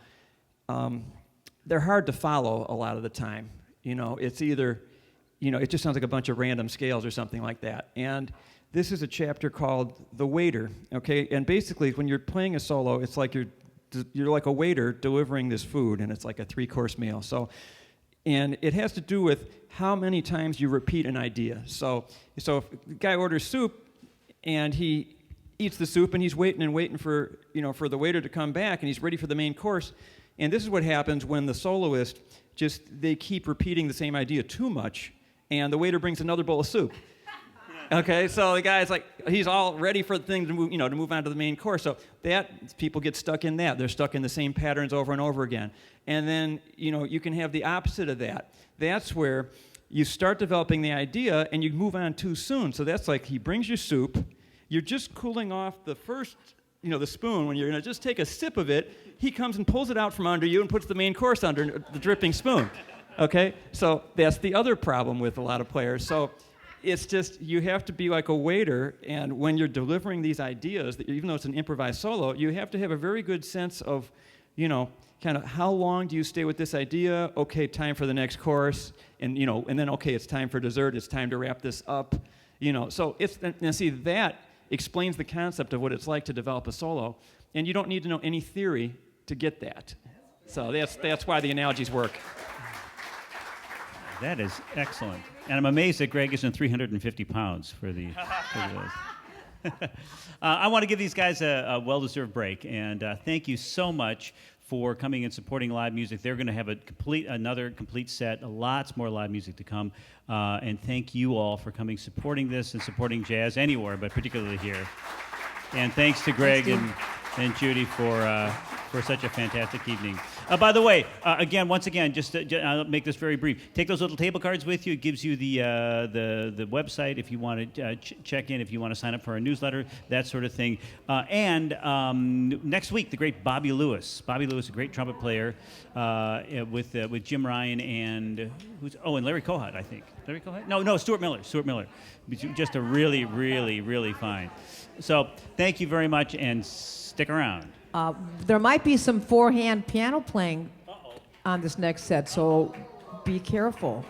They're hard to follow a lot of the time. It's either, it just sounds like a bunch of random scales or something like that. And this is a chapter called The Waiter, okay? And basically, when you're playing a solo, it's like you're like a waiter delivering this food, and it's like a 3-course meal. So, and it has to do with how many times you repeat an idea. So if the guy orders soup, and he eats the soup, and he's waiting for the waiter to come back, and he's ready for the main course. And this is what happens when the soloist they keep repeating the same idea too much, and the waiter brings another bowl of soup. Okay, so the guy's like, he's all ready for the thing to move on to the main course. So that, people get stuck in that. They're stuck in the same patterns over and over again. And then, you can have the opposite of that. That's where you start developing the idea and you move on too soon. So that's like, he brings you soup, you're just cooling off the first, the spoon. When you're going to just take a sip of it, he comes and pulls it out from under you and puts the main course under the dripping spoon. Okay, so that's the other problem with a lot of players. So it's just, you have to be like a waiter, and when you're delivering these ideas, even though it's an improvised solo, you have to have a very good sense of, kind of how long do you stay with this idea? Okay, time for the next course, and then okay, it's time for dessert. It's time to wrap this up, So now see, that explains the concept of what it's like to develop a solo, and you don't need to know any theory to get that. So that's why the analogies work. That is excellent. And I'm amazed that Greg isn't 350 pounds for this. I want to give these guys a well-deserved break, and thank you so much for coming and supporting live music. They're going to have another complete set, lots more live music to come. And thank you all for coming, supporting this, and supporting jazz anywhere, but particularly here. And thanks to Greg and Judy for such a fantastic evening. By the way, once again, I'll make this very brief. Take those little table cards with you. It gives you the website if you want to check in, if you want to sign up for our newsletter, that sort of thing. And next week, the great Bobby Lewis. Bobby Lewis, a great trumpet player, with Jim Ryan and and Larry Kohut, I think. Larry Kohut? No, Stuart Miller. Stuart Miller. Just a really, really, really fine. So thank you very much, and stick around. There might be some forehand piano playing on this next set, so be careful.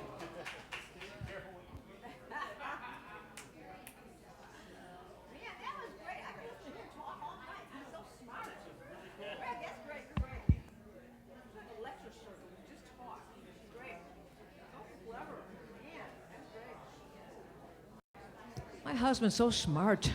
My husband's so smart.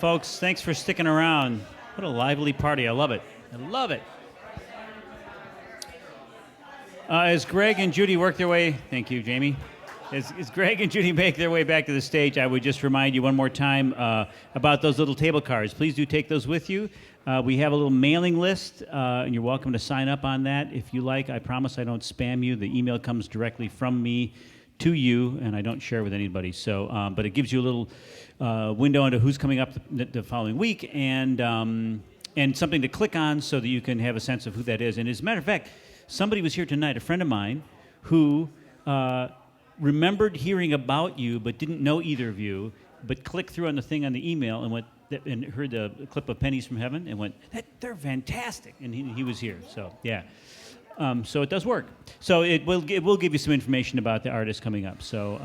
Folks, thanks for sticking around. What a lively party. I love it. I love it. As Greg and Judy work their way, thank you, Jamie. As Greg and Judy make their way back to the stage, I would just remind you one more time about those little table cards. Please do take those with you. We have a little mailing list, and you're welcome to sign up on that if you like. I promise I don't spam you. The email comes directly from me to you, and I don't share with anybody. So, but it gives you a little window into who's coming up the following week, and something to click on so that you can have a sense of who that is. And as a matter of fact, somebody was here tonight, a friend of mine, who remembered hearing about you but didn't know either of you, but clicked through on the thing on the email and went and heard the clip of Pennies from Heaven and went, they're fantastic, and he was here. So yeah. So it does work. So it will give you some information about the artist coming up. So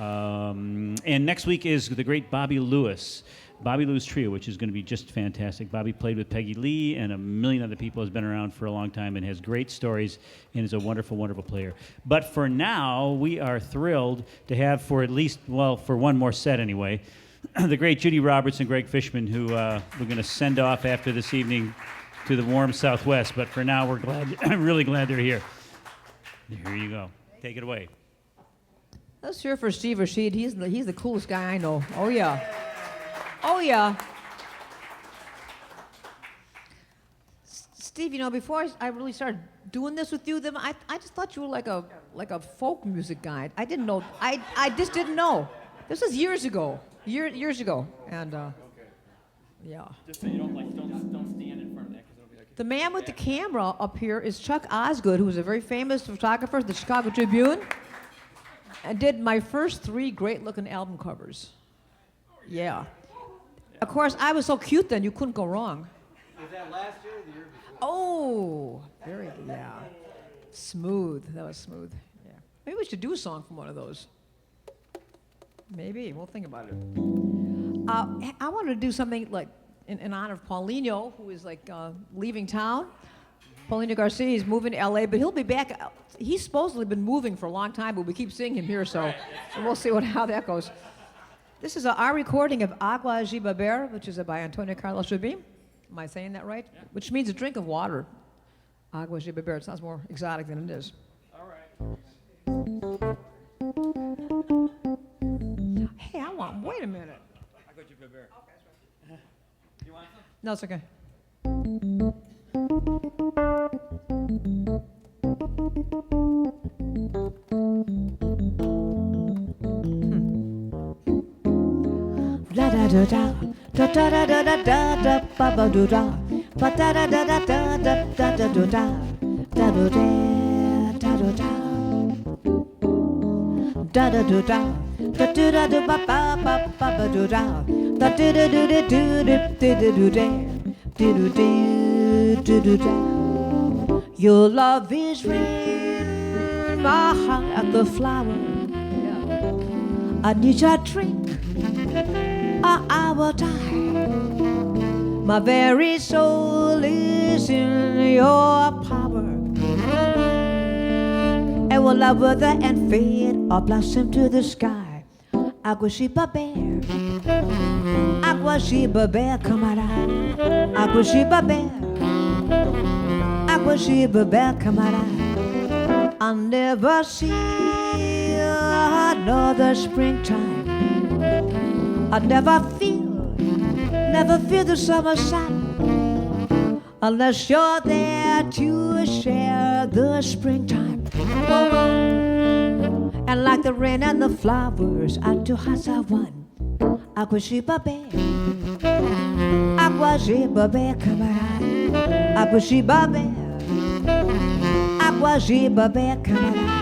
and next week is the great Bobby Lewis Trio, which is going to be just fantastic. Bobby played with Peggy Lee and a million other people, has been around for a long time and has great stories and is a wonderful, wonderful player. But for now, we are thrilled to have for one more set anyway, the great Judy Roberts and Greg Fishman, who we're going to send off after this evening to the warm Southwest. But for now, we're really glad they're here. Here you go. Take it away. Let's hear for Steve Rashid. He's the coolest guy I know. Oh, yeah. Oh, yeah. Steve, before I really started doing this with you, I just thought you were like a folk music guy. I didn't know. I just didn't know. This was years ago. Years ago. And, yeah. Just so you don't stand in front of that, because it'll be like... The man with the camera up here is Chuck Osgood, who was a very famous photographer at the Chicago Tribune, and did my first 3 great-looking album covers. Yeah. Of course, I was so cute then, you couldn't go wrong. Was that last year or the year before? Oh, very good. Yeah. Smooth. That was smooth. Yeah. Maybe we should do a song from one of those. Maybe. We'll think about it. I wanted to do something like in honor of Paulinho, who is leaving town. Paulinho Garcia is moving to LA, but he'll be back. He's supposedly been moving for a long time, but we keep seeing him here, so we'll see how that goes. This is our recording of Agua de Beber, which is by Antonio Carlos Jobim. Am I saying that right? Yeah. Which means a drink of water. Agua de Beber. It sounds more exotic than it is. All right. Hey, wait a minute. Agua de Beber. Okay, that's right. You want some? No, it's okay. Da da da da da da da da da da da ba ba do da ba da da da da da da da da do da da do da do da da da do da da do da do ba ba ba ba ba do da da do do do do do do do do do do do. Your love is rain, my heart at the flower. I need your drink, or I will die. My very soul is in your power. It will love wither and fade or blossom to the sky. Agua de Beber, Agua de Beber, camarada. Agua de Beber, Agua de Beber, camarada. I'll never see another springtime. I'll never feel the summer sun unless you're there to share the springtime. And like the rain and the flowers, our two hearts are one. Agua de Beber, Agua de Beber, camarada. Agua de Beber, Agua de Beber, camarada.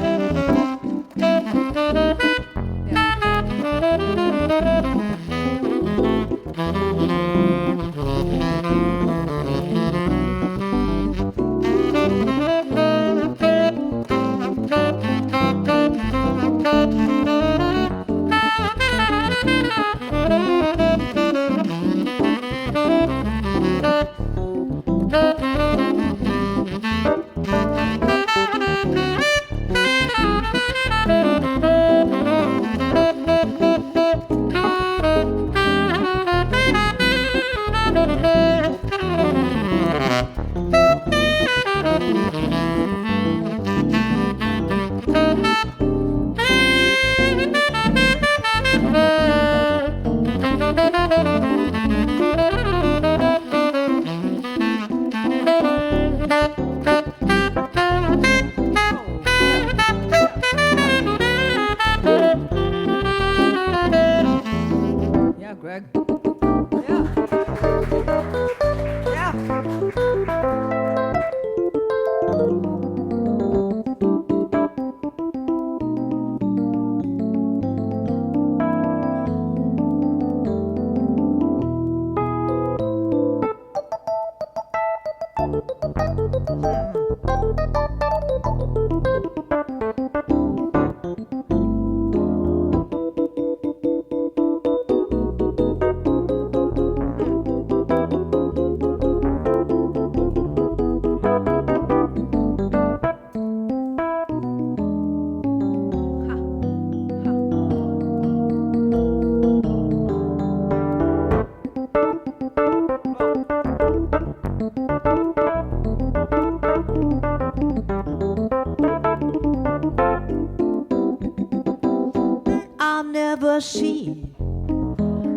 I'll never see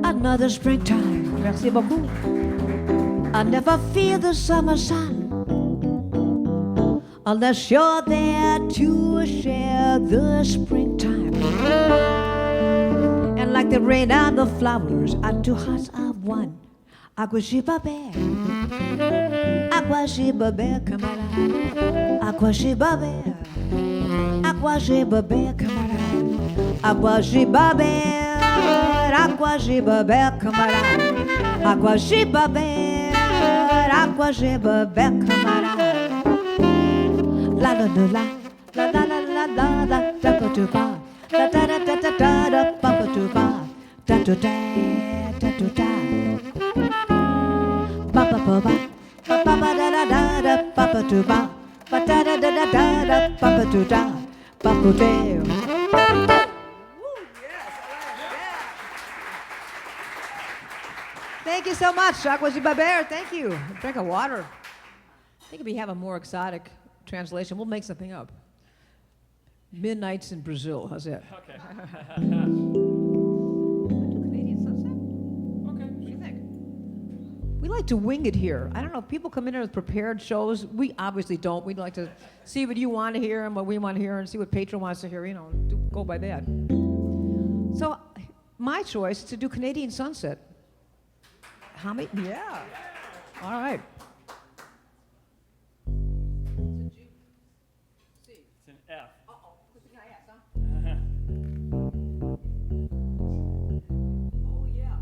another springtime. Merci beaucoup. I'll never feel the summer sun unless you're there to share the springtime. And like the rain and the flowers, our two hearts are one. Agua Shiba Bear, Agua Shiba Bear, camarada. Agua Shiba Bear, Agua Shiba Bear, camarada. Agua Shiba Bear, Agua Shiba Bear, camarada. Agua Shiba Bear, Agua Shiba Bear, camarada. La la la la la la la la la da ba do ba da da da da da da da ba ba do ba da do da da do da ba ba ba ba ba ba da da da da ba ba do ba ba da da da da da da ba ba do da ba ba do. Thank you so much, Agua Shiba Bear. Thank you. Drink of water. I think if we have a more exotic translation, we'll make something up. Midnights in Brazil. How's that? Okay. Canadian sunset? Okay. What do you think? We like to wing it here. I don't know if people come in here with prepared shows. We obviously don't. We'd like to see what you want to hear and what we want to hear and see what Patron wants to hear. You know, go by that. So my choice is to do Canadian sunset. How many? Yeah. All right. It's an F. Uh-oh. Good thing I asked, huh? Oh, yeah.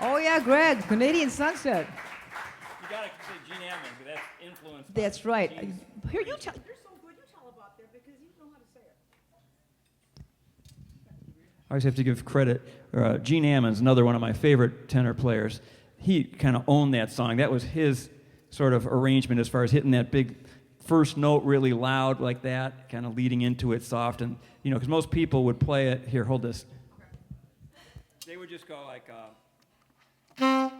Oh, yeah, Greg, Canadian Sunset. You gotta say Gene Ammons, that's influenced. That's right. Gene's Here, you tell. You're so good, you tell about that because you know how to say it. I always have to give credit. Gene Ammons, another one of my favorite tenor players, he kind of owned that song. That was his sort of arrangement as far as hitting that big first note really loud like that, kind of leading into it soft. And, because most people would play it. Here, hold this. They would just go like... And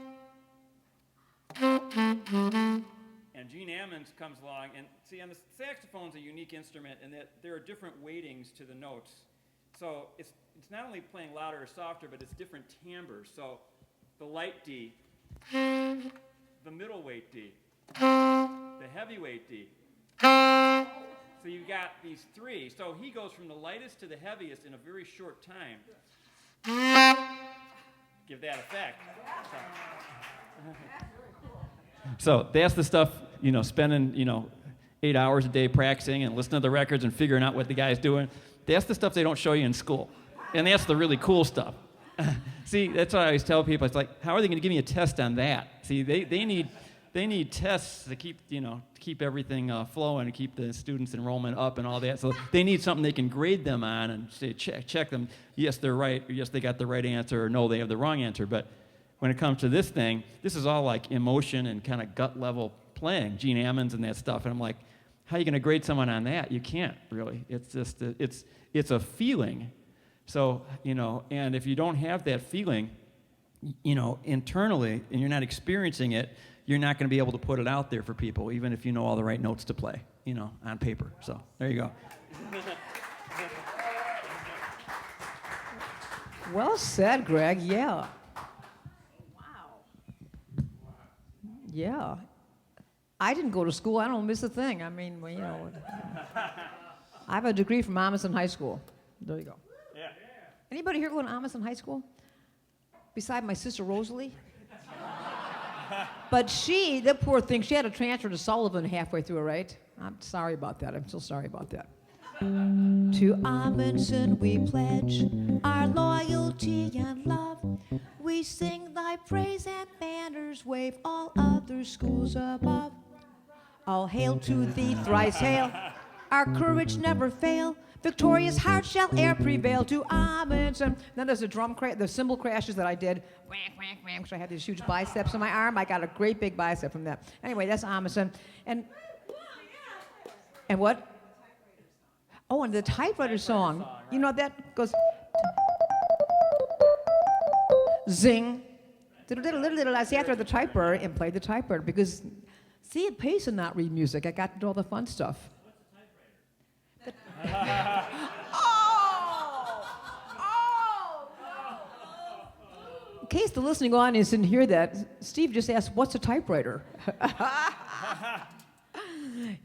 Gene Ammons comes along, and see, on the saxophone's a unique instrument in that there are different weightings to the notes. So it's not only playing louder or softer, but it's different timbres. So the light D, the middleweight D, the heavyweight D. So you've got these three. So he goes from the lightest to the heaviest in a very short time. Give that effect. So that's the stuff, spending, 8 hours a day practicing and listening to the records and figuring out what the guy's doing. That's the stuff they don't show you in school. And that's the really cool stuff. See, that's what I always tell people. It's like, how are they going to give me a test on that? See, they need tests to keep everything flowing and keep the students' enrollment up and all that. So they need something they can grade them on and say, check them. Yes, they're right. Or yes, they got the right answer. Or no, they have the wrong answer. But when it comes to this thing, this is all like emotion and kind of gut level playing, Gene Ammons and that stuff. And I'm like, how are you going to grade someone on that? You can't really. It's just it's a feeling. So and if you don't have that feeling, internally, and you're not experiencing it, you're not going to be able to put it out there for people, even if you know all the right notes to play, on paper. So there you go. Well said, Greg. Yeah. Wow. Yeah. I didn't go to school. I don't miss a thing. I mean, I have a degree from Amundsen High School. There you go. Yeah. Anybody here going to Amundsen High School? Beside my sister Rosalie? But the poor thing, she had to transfer to Sullivan halfway through, right? I'm sorry about that. I'm still sorry about that. To Amundsen we pledge our loyalty and love. We sing thy praise and banners wave all other schools above. All hail to thee, thrice hail. Our courage never fail. Victorious heart shall e'er prevail to Amundsen. Then there's the cymbal crashes that I did. Whack, whack, whack, because I had these huge biceps on my arm. I got a great big bicep from that. Anyway, that's Amundsen. And what? Oh, and the typewriter song. That goes zing. I sat there at the typewriter and played the typewriter because, see, it pays to not read music. I got to do all the fun stuff. In case the listening audience didn't hear that, Steve just asked, what's a typewriter?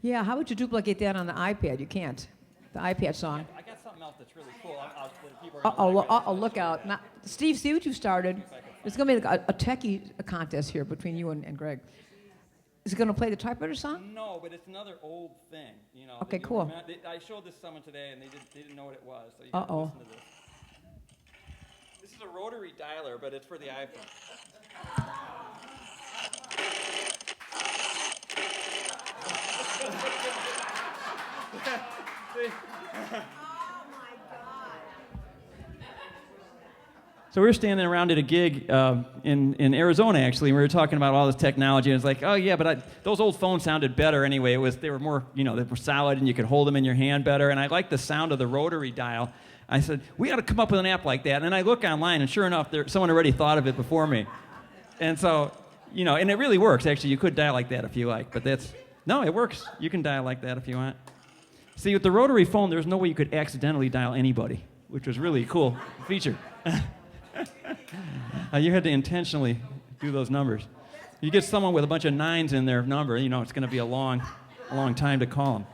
Yeah, how would you duplicate that on the iPad? You can't. The iPad song. I got something else that's really cool. People Look out. Now, Steve, see what you started. It's going to be like a techie contest here between you and Greg. Is it going to play the typewriter song? No, but it's another old thing. You know. Okay, cool. I showed this to someone today, and they didn't know what it was. So you Uh-oh. can listen to this. This is a rotary dialer, but it's for the iPhone. So we were standing around at a gig in Arizona, actually, and we were talking about all this technology, and it's like, oh yeah, but those old phones sounded better anyway. They were more, they were solid, and you could hold them in your hand better, and I liked the sound of the rotary dial. I said, we got to come up with an app like that, and I look online, and sure enough, someone already thought of it before me. And so, and it really works, actually. You could dial like that if you like, but no, it works. You can dial like that if you want. See, with the rotary phone, there's no way you could accidentally dial anybody, which was really a cool feature. You had to intentionally do those numbers. You get someone with a bunch of 9s in their number, it's going to be a long time to call them.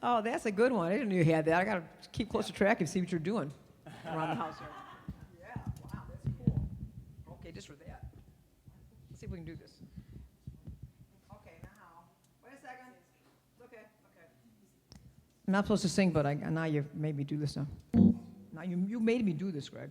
Oh, that's a good one. I didn't know you had that. I got to keep closer track and see what you're doing around the house here. Yeah, wow, that's cool. Okay, just for that. Let's see if we can do this. Okay, now, wait a second. It's okay. I'm not supposed to sing, but now you made me do this now. Now you made me do this, Greg.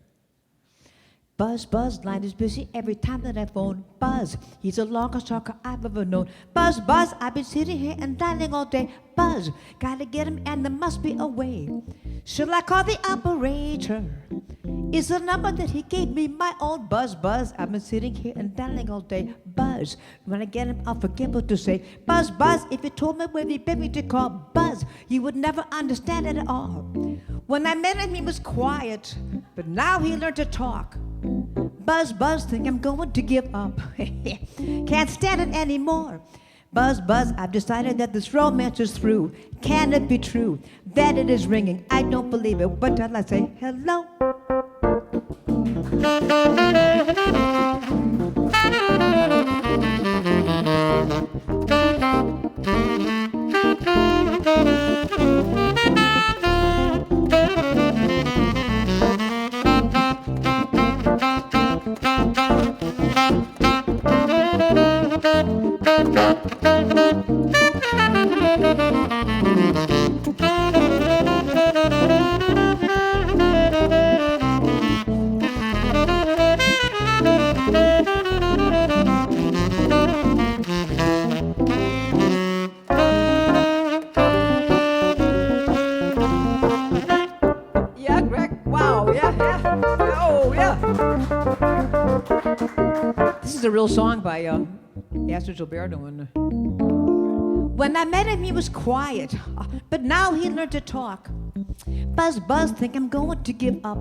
Buzz, buzz, line is busy every time that I phone. Buzz, he's the longest talker I've ever known. Buzz, buzz, I've been sitting here and dialing all day. Buzz, gotta get him and there must be a way. Shall I call the operator? Is the number that he gave me my own? Buzz, buzz, I've been sitting here and dialing all day. Buzz, when I get him, I'll forget what to say. Buzz, buzz, if you told me where he bid me to call. Buzz, you would never understand it at all. When I met him, he was quiet, but now he learned to talk. Buzz, buzz, think I'm going to give up. Can't stand it anymore. Buzz, buzz, I've decided that this romance is through. Can it be true that it is ringing? I don't believe it, but till I say hello. Yeah, Greg. Wow. Yeah. Oh, yeah. This is a real song by Astrid Gilberto. When I met him, he was quiet, but now he learned to talk. Buzz, buzz, think I'm going to give up.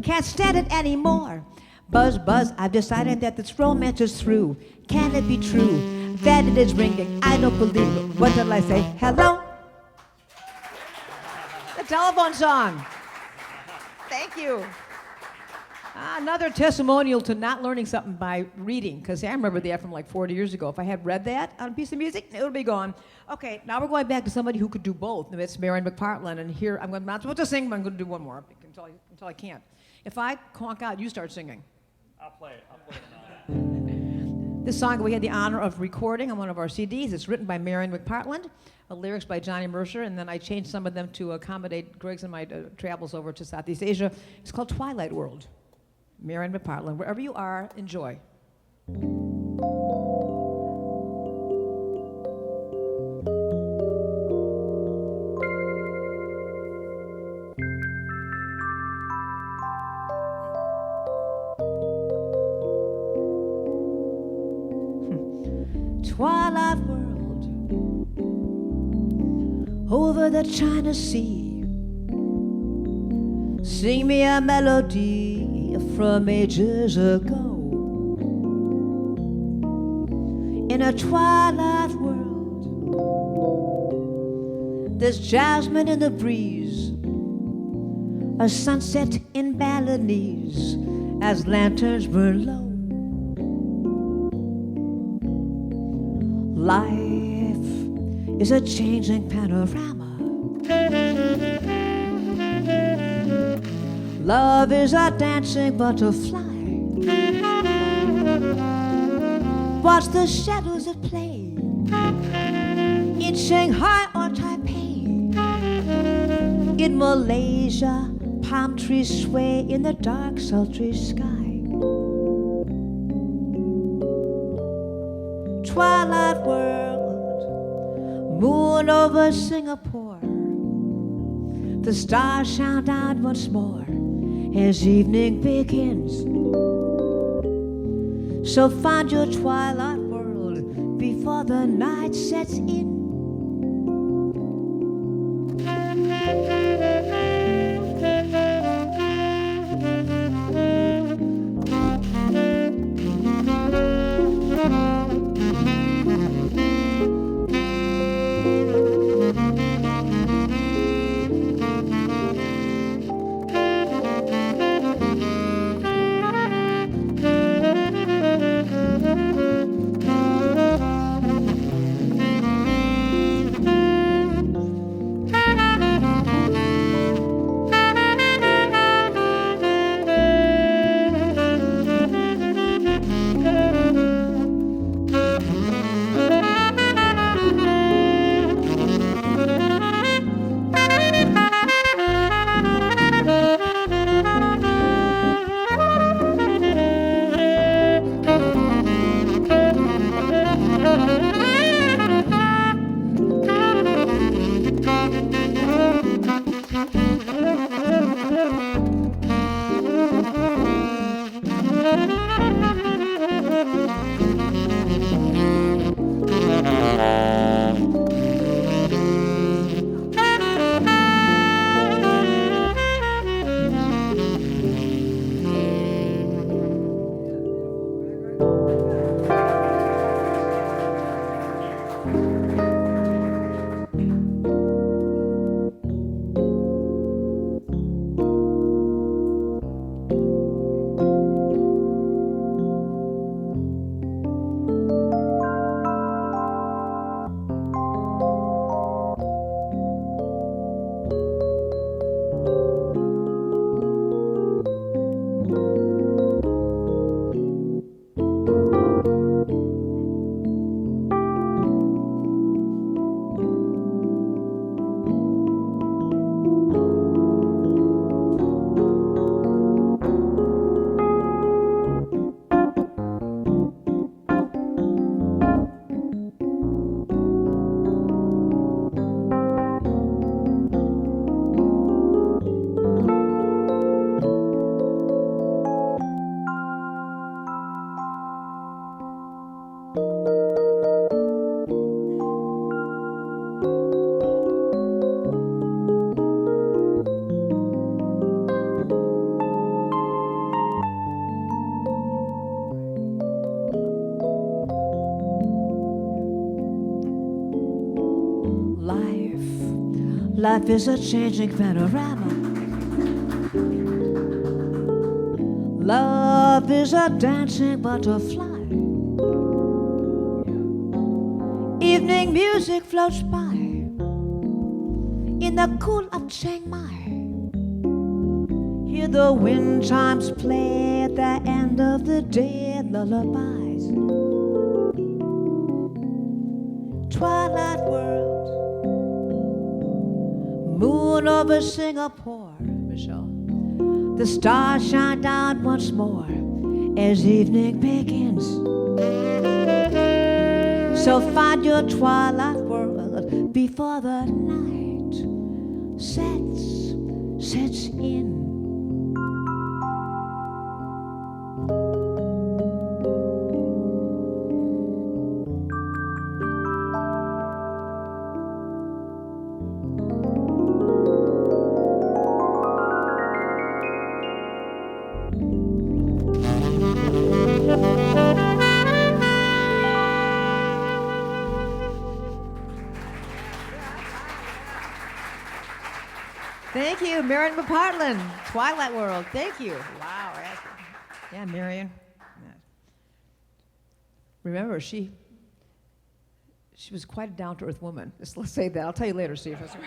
Can't stand it anymore. Buzz, buzz, I've decided that this romance is through. Can it be true that it is ringing? I don't believe it. What did I say? Hello? The telephone song. Thank you. Another testimonial to not learning something by reading, because I remember that from like 40 years ago. If I had read that on a piece of music, it would be gone. Okay, now we're going back to somebody who could do both. And it's Marion McPartland, and here I'm not supposed to sing, but I'm going to do one more until I can't. If I conk out, you start singing. I'll play it. This song we had the honor of recording on one of our CDs. It's written by Marion McPartland, lyrics by Johnny Mercer, and then I changed some of them to accommodate Greg's and my travels over to Southeast Asia. It's called Twilight World. Marion McPartland, wherever you are, enjoy. Twilight world, over the China Sea, sing me a melody from ages ago. In a twilight world, there's jasmine in the breeze, a sunset in Balinese as lanterns burn low. Life is a changing panorama, Love is a dancing butterfly. Watch the shadows at play in Shanghai or Taipei. In Malaysia, palm trees sway in the dark, sultry sky. Twilight world, moon over Singapore. The stars shine down once more as evening begins. So find your twilight world before the night sets in. Life is a changing panorama. Love is a dancing butterfly. Evening music floats by in the cool of Chiang Mai. Hear the wind chimes play at the end of the day, lullabies. Twilight world, moon over Singapore, Michelle. The stars shine down once more as evening begins. So find your twilight world before the night sets in. Thank you, Marion McPartland, Twilight World. Thank you. Wow. Yeah, Marion. Yeah. Remember, she was quite a down-to-earth woman. Let's say that. I'll tell you later, Steve. Was it on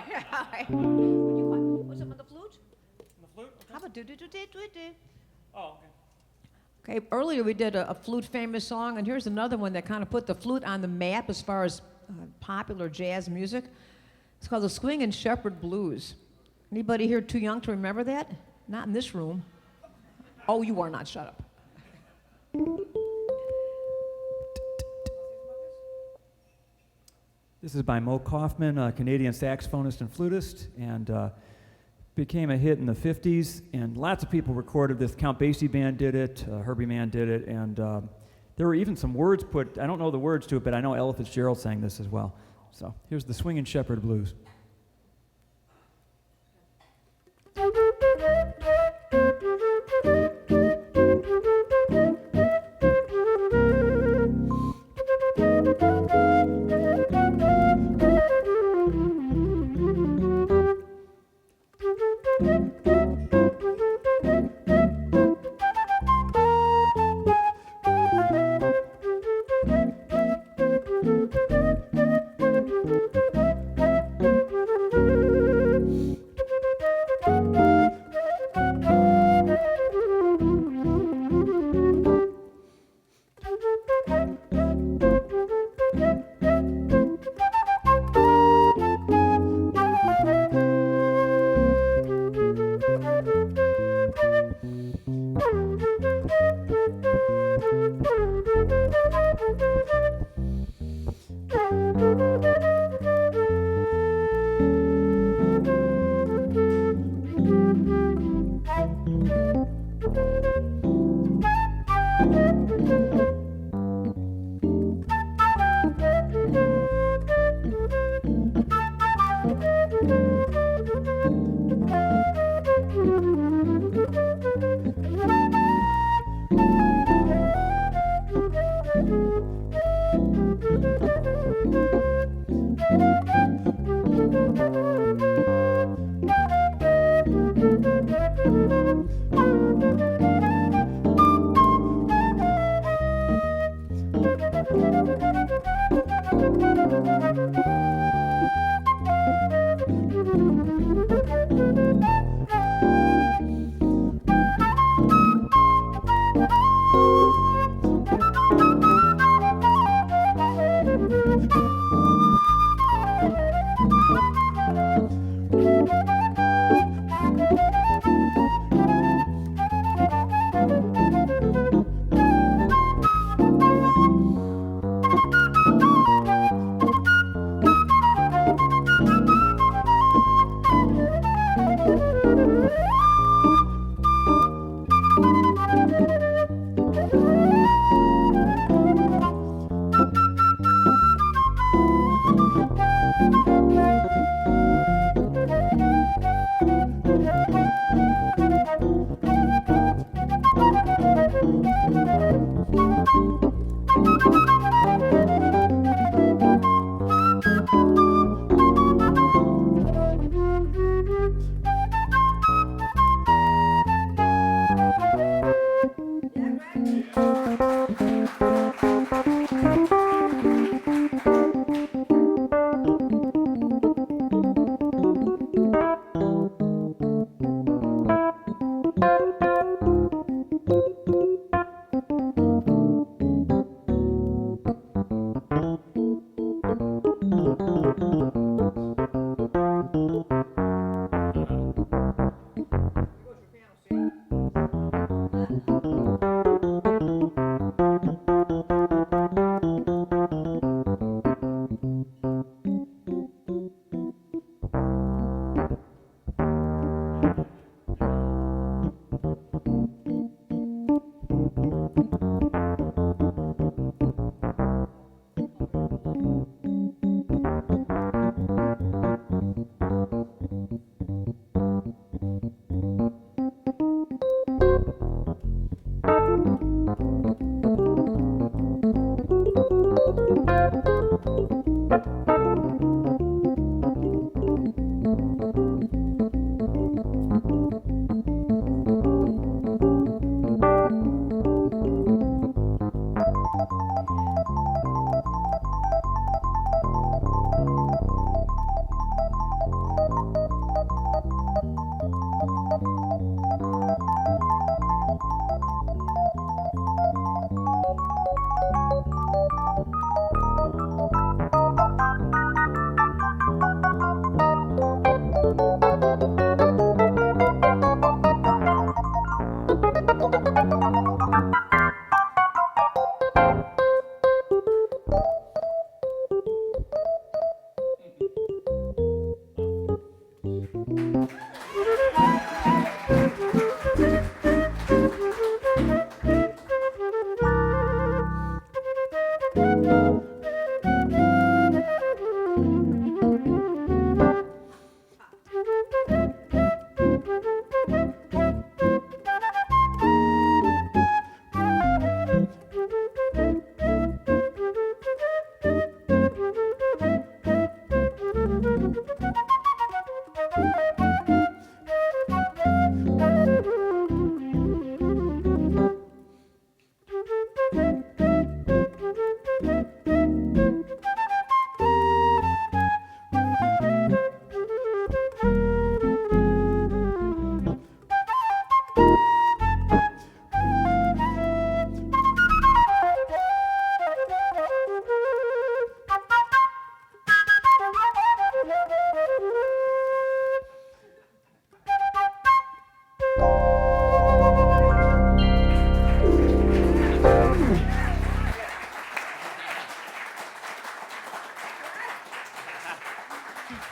the flute? The flute? How about do. Oh, Okay, earlier we did a flute famous song, and here's another one that kind of put the flute on the map as far as popular jazz music. It's called the Swing and Shepherd Blues. Anybody here too young to remember that? Not in this room. Oh, you are not. Shut up. This is by Mo Kaufman, a Canadian saxophonist and flutist, and became a hit in the 50s, and lots of people recorded this. Count Basie Band did it, Herbie Mann did it, and there were even some words put, I don't know the words to it, but I know Ella Fitzgerald sang this as well. So here's the Swingin' Shepherd Blues.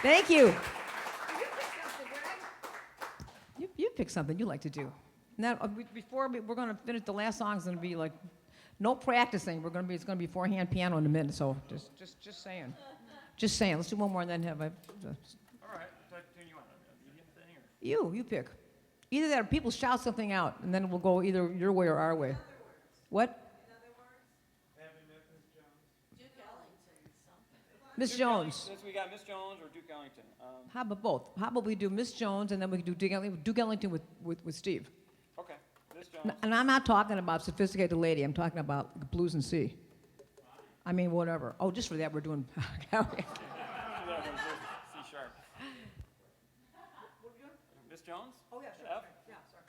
Thank you. You pick something you like to do. Now, we're going to finish the last song. Is going to be like no practicing. It's going to be four-hand piano in a minute. So just saying. Just saying. Let's do one more and then have a. All right. What tune you want? A medium thing or? You pick. Either that or people shout something out, and then we'll go either your way or our way. What? Miss Jones. We got Miss Jones or Duke Ellington. How about both? How about we do Miss Jones and then we can do Duke Ellington with Steve? Okay. Miss Jones. And I'm not talking about Sophisticated Lady. I'm talking about Blues and C. I mean, whatever. Oh, just for that, we're doing. Okay. C sharp. Miss Jones? Oh, yeah, sure. F? Yeah, sorry.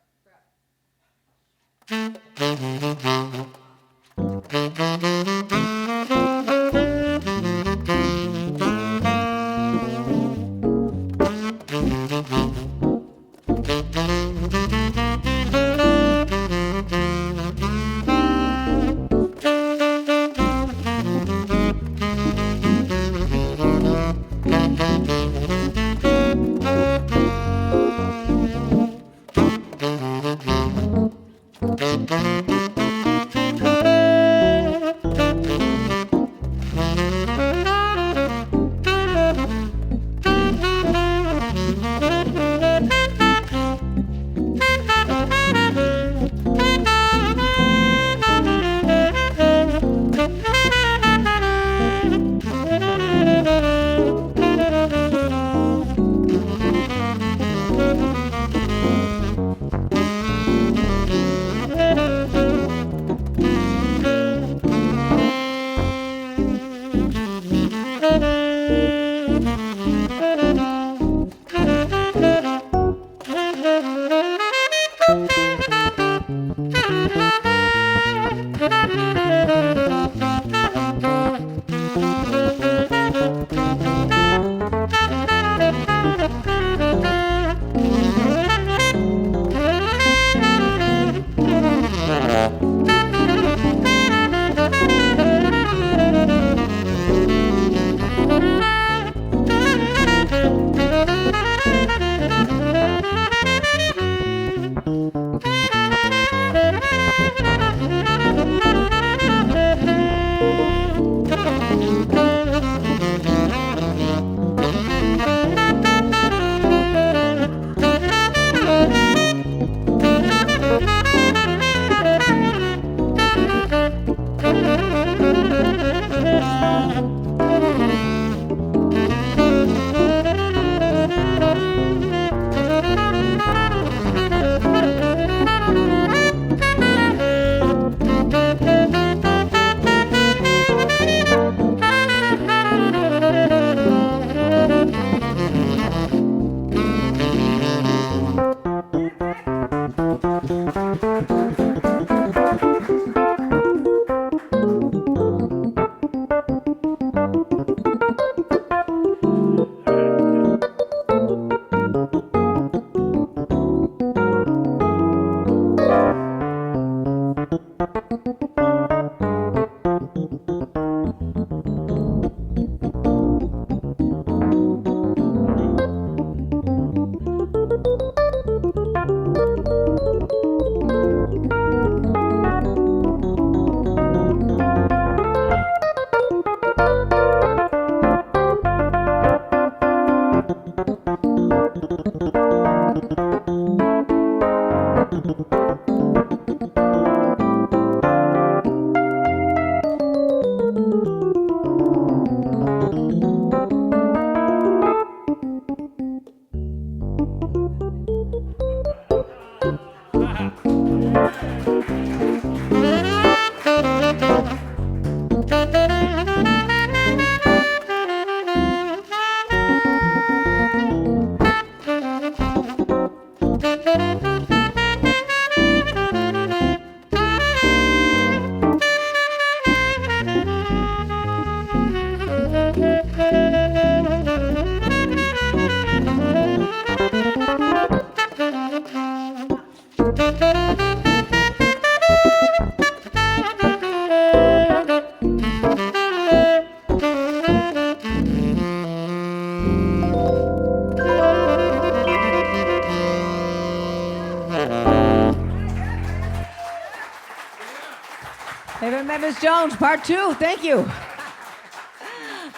Miss Jones, part 2. Thank you.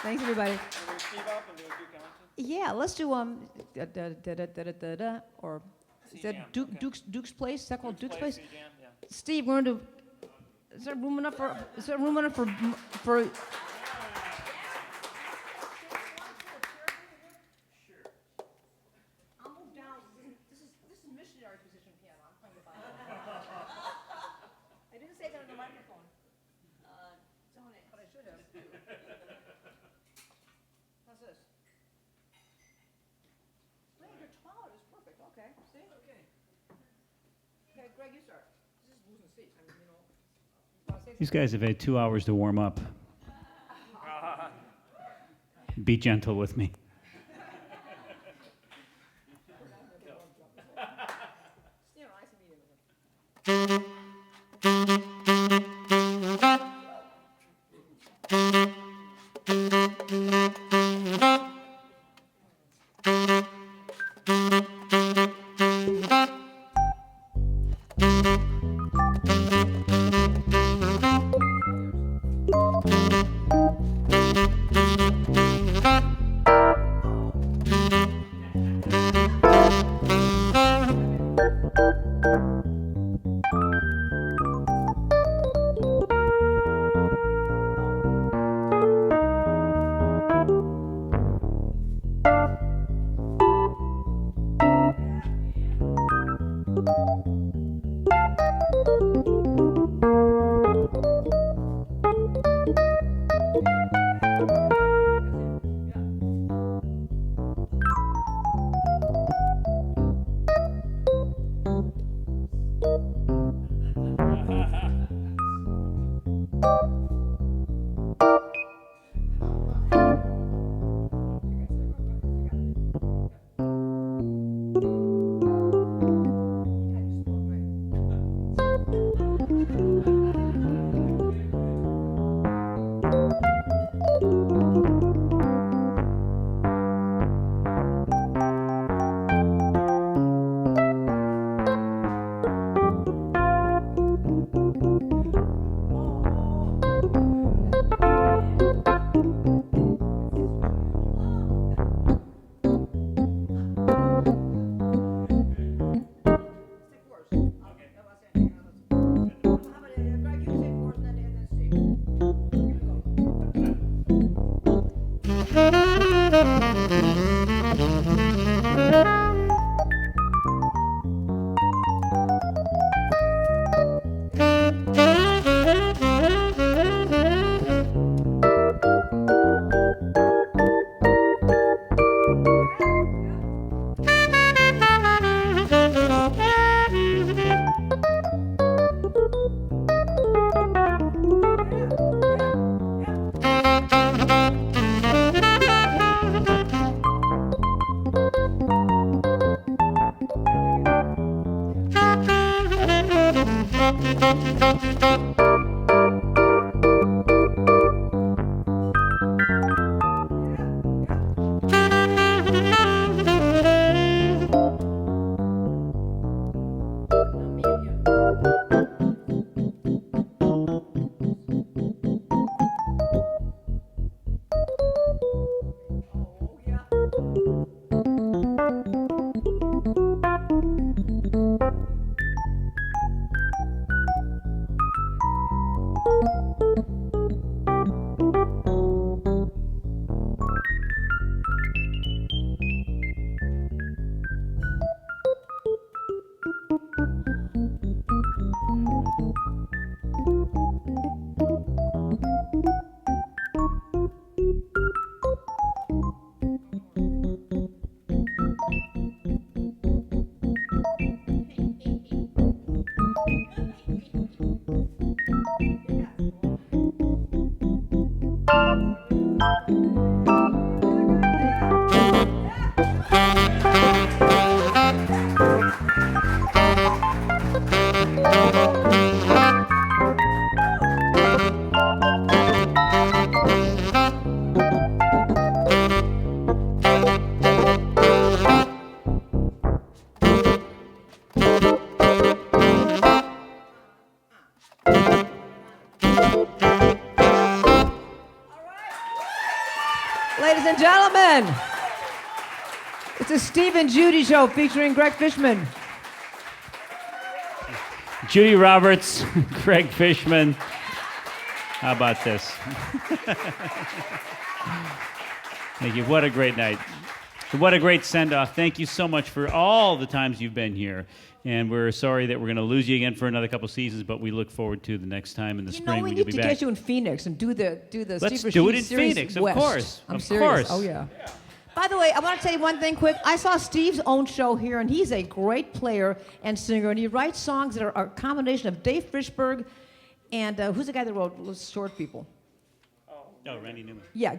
Thanks, everybody. Yeah, let's do da, da, da, da, da, da, da, or is that Duke's Place? Is that called Duke's Place? Steve, we're going to. Is there room enough for? Is there room enough for? I'll move down. This is missionary position piano. I'm playing the violin. I didn't say that on the microphone. But I should have. How's this? Wait, your tall is perfect. Okay. See? Okay. Okay, Greg, you start. This is losing seats. I mean, you know. Wanna say These guys have had 2 hours to warm up. Be gentle with me. Stand on ice and medium. Ladies and gentlemen, it's a Steve and Judy show featuring Greg Fishman. Judy Roberts, Greg Fishman. How about this? Thank you. What a great night. What a great send-off. Thank you so much for all the times you've been here. And we're sorry that we're going to lose you again for another couple seasons, but we look forward to the next time in the spring when you'll be back. We need to get you in Phoenix and do the Let's Steve do it in series Phoenix, West. of course. I'm of serious. course. Oh, yeah. By the way, I want to tell you one thing quick. I saw Steve's own show here, and he's a great player and singer, and he writes songs that are a combination of Dave Frishberg and who's the guy that wrote Short People? Oh, Randy Newman. Yeah,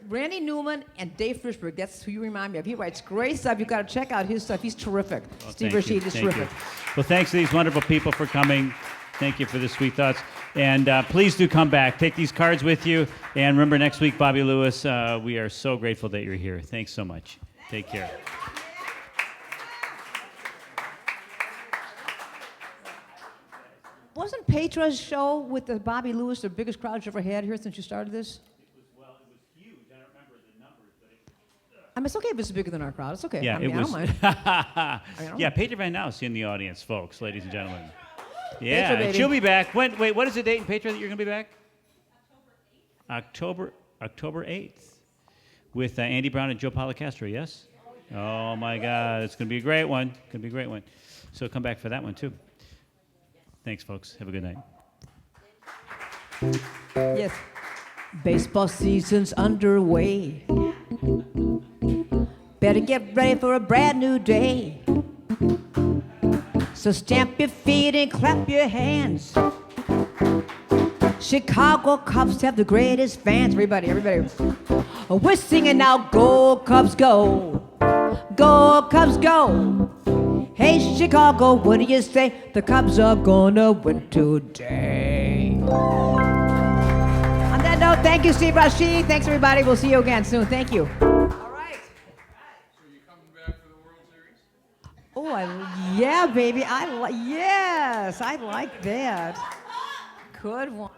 Randy Newman and Dave Frishberg. That's who you remind me of. He writes great stuff. You've got to check out his stuff. He's terrific. Well, Steve thank you. Rashid is Thank terrific. you. Well, thanks to these wonderful people for coming. Thank you for the sweet thoughts. And please do come back. Take these cards with you. And remember, next week, Bobby Lewis, we are so grateful that you're here. Thanks so much. Take care. Wasn't Petra's show with the Bobby Lewis the biggest crowd you ever had here since you started this? It was huge. I don't remember the numbers, but I mean, it's okay if it's bigger than our crowd. It's okay. yeah, I mean, it was. I don't mind. Yeah, Petra Van Nous in the audience, folks, ladies and gentlemen. Yeah, Petra, baby. she'll be back. Wait, what is the date in Petra that you're going to be back? October 8th with Andy Brown and Joe Policastro, yes? Oh, my God. It's going to be a great one. Going to be a great one. So come back for that one, too. Thanks, folks. Have a good night. Yes. Baseball season's underway. Better get ready for a brand new day. So stamp your feet and clap your hands. Chicago Cubs have the greatest fans. Everybody. We're singing now, go Cubs go. Go Cubs go. Hey Chicago, what do you say? The Cubs are gonna win today. On that note, thank you, Steve Rashid. Thanks, everybody. We'll see you again soon. Thank you. All right. So you coming back for the World Series? Oh, yeah, baby. Yes, I like that. Good one.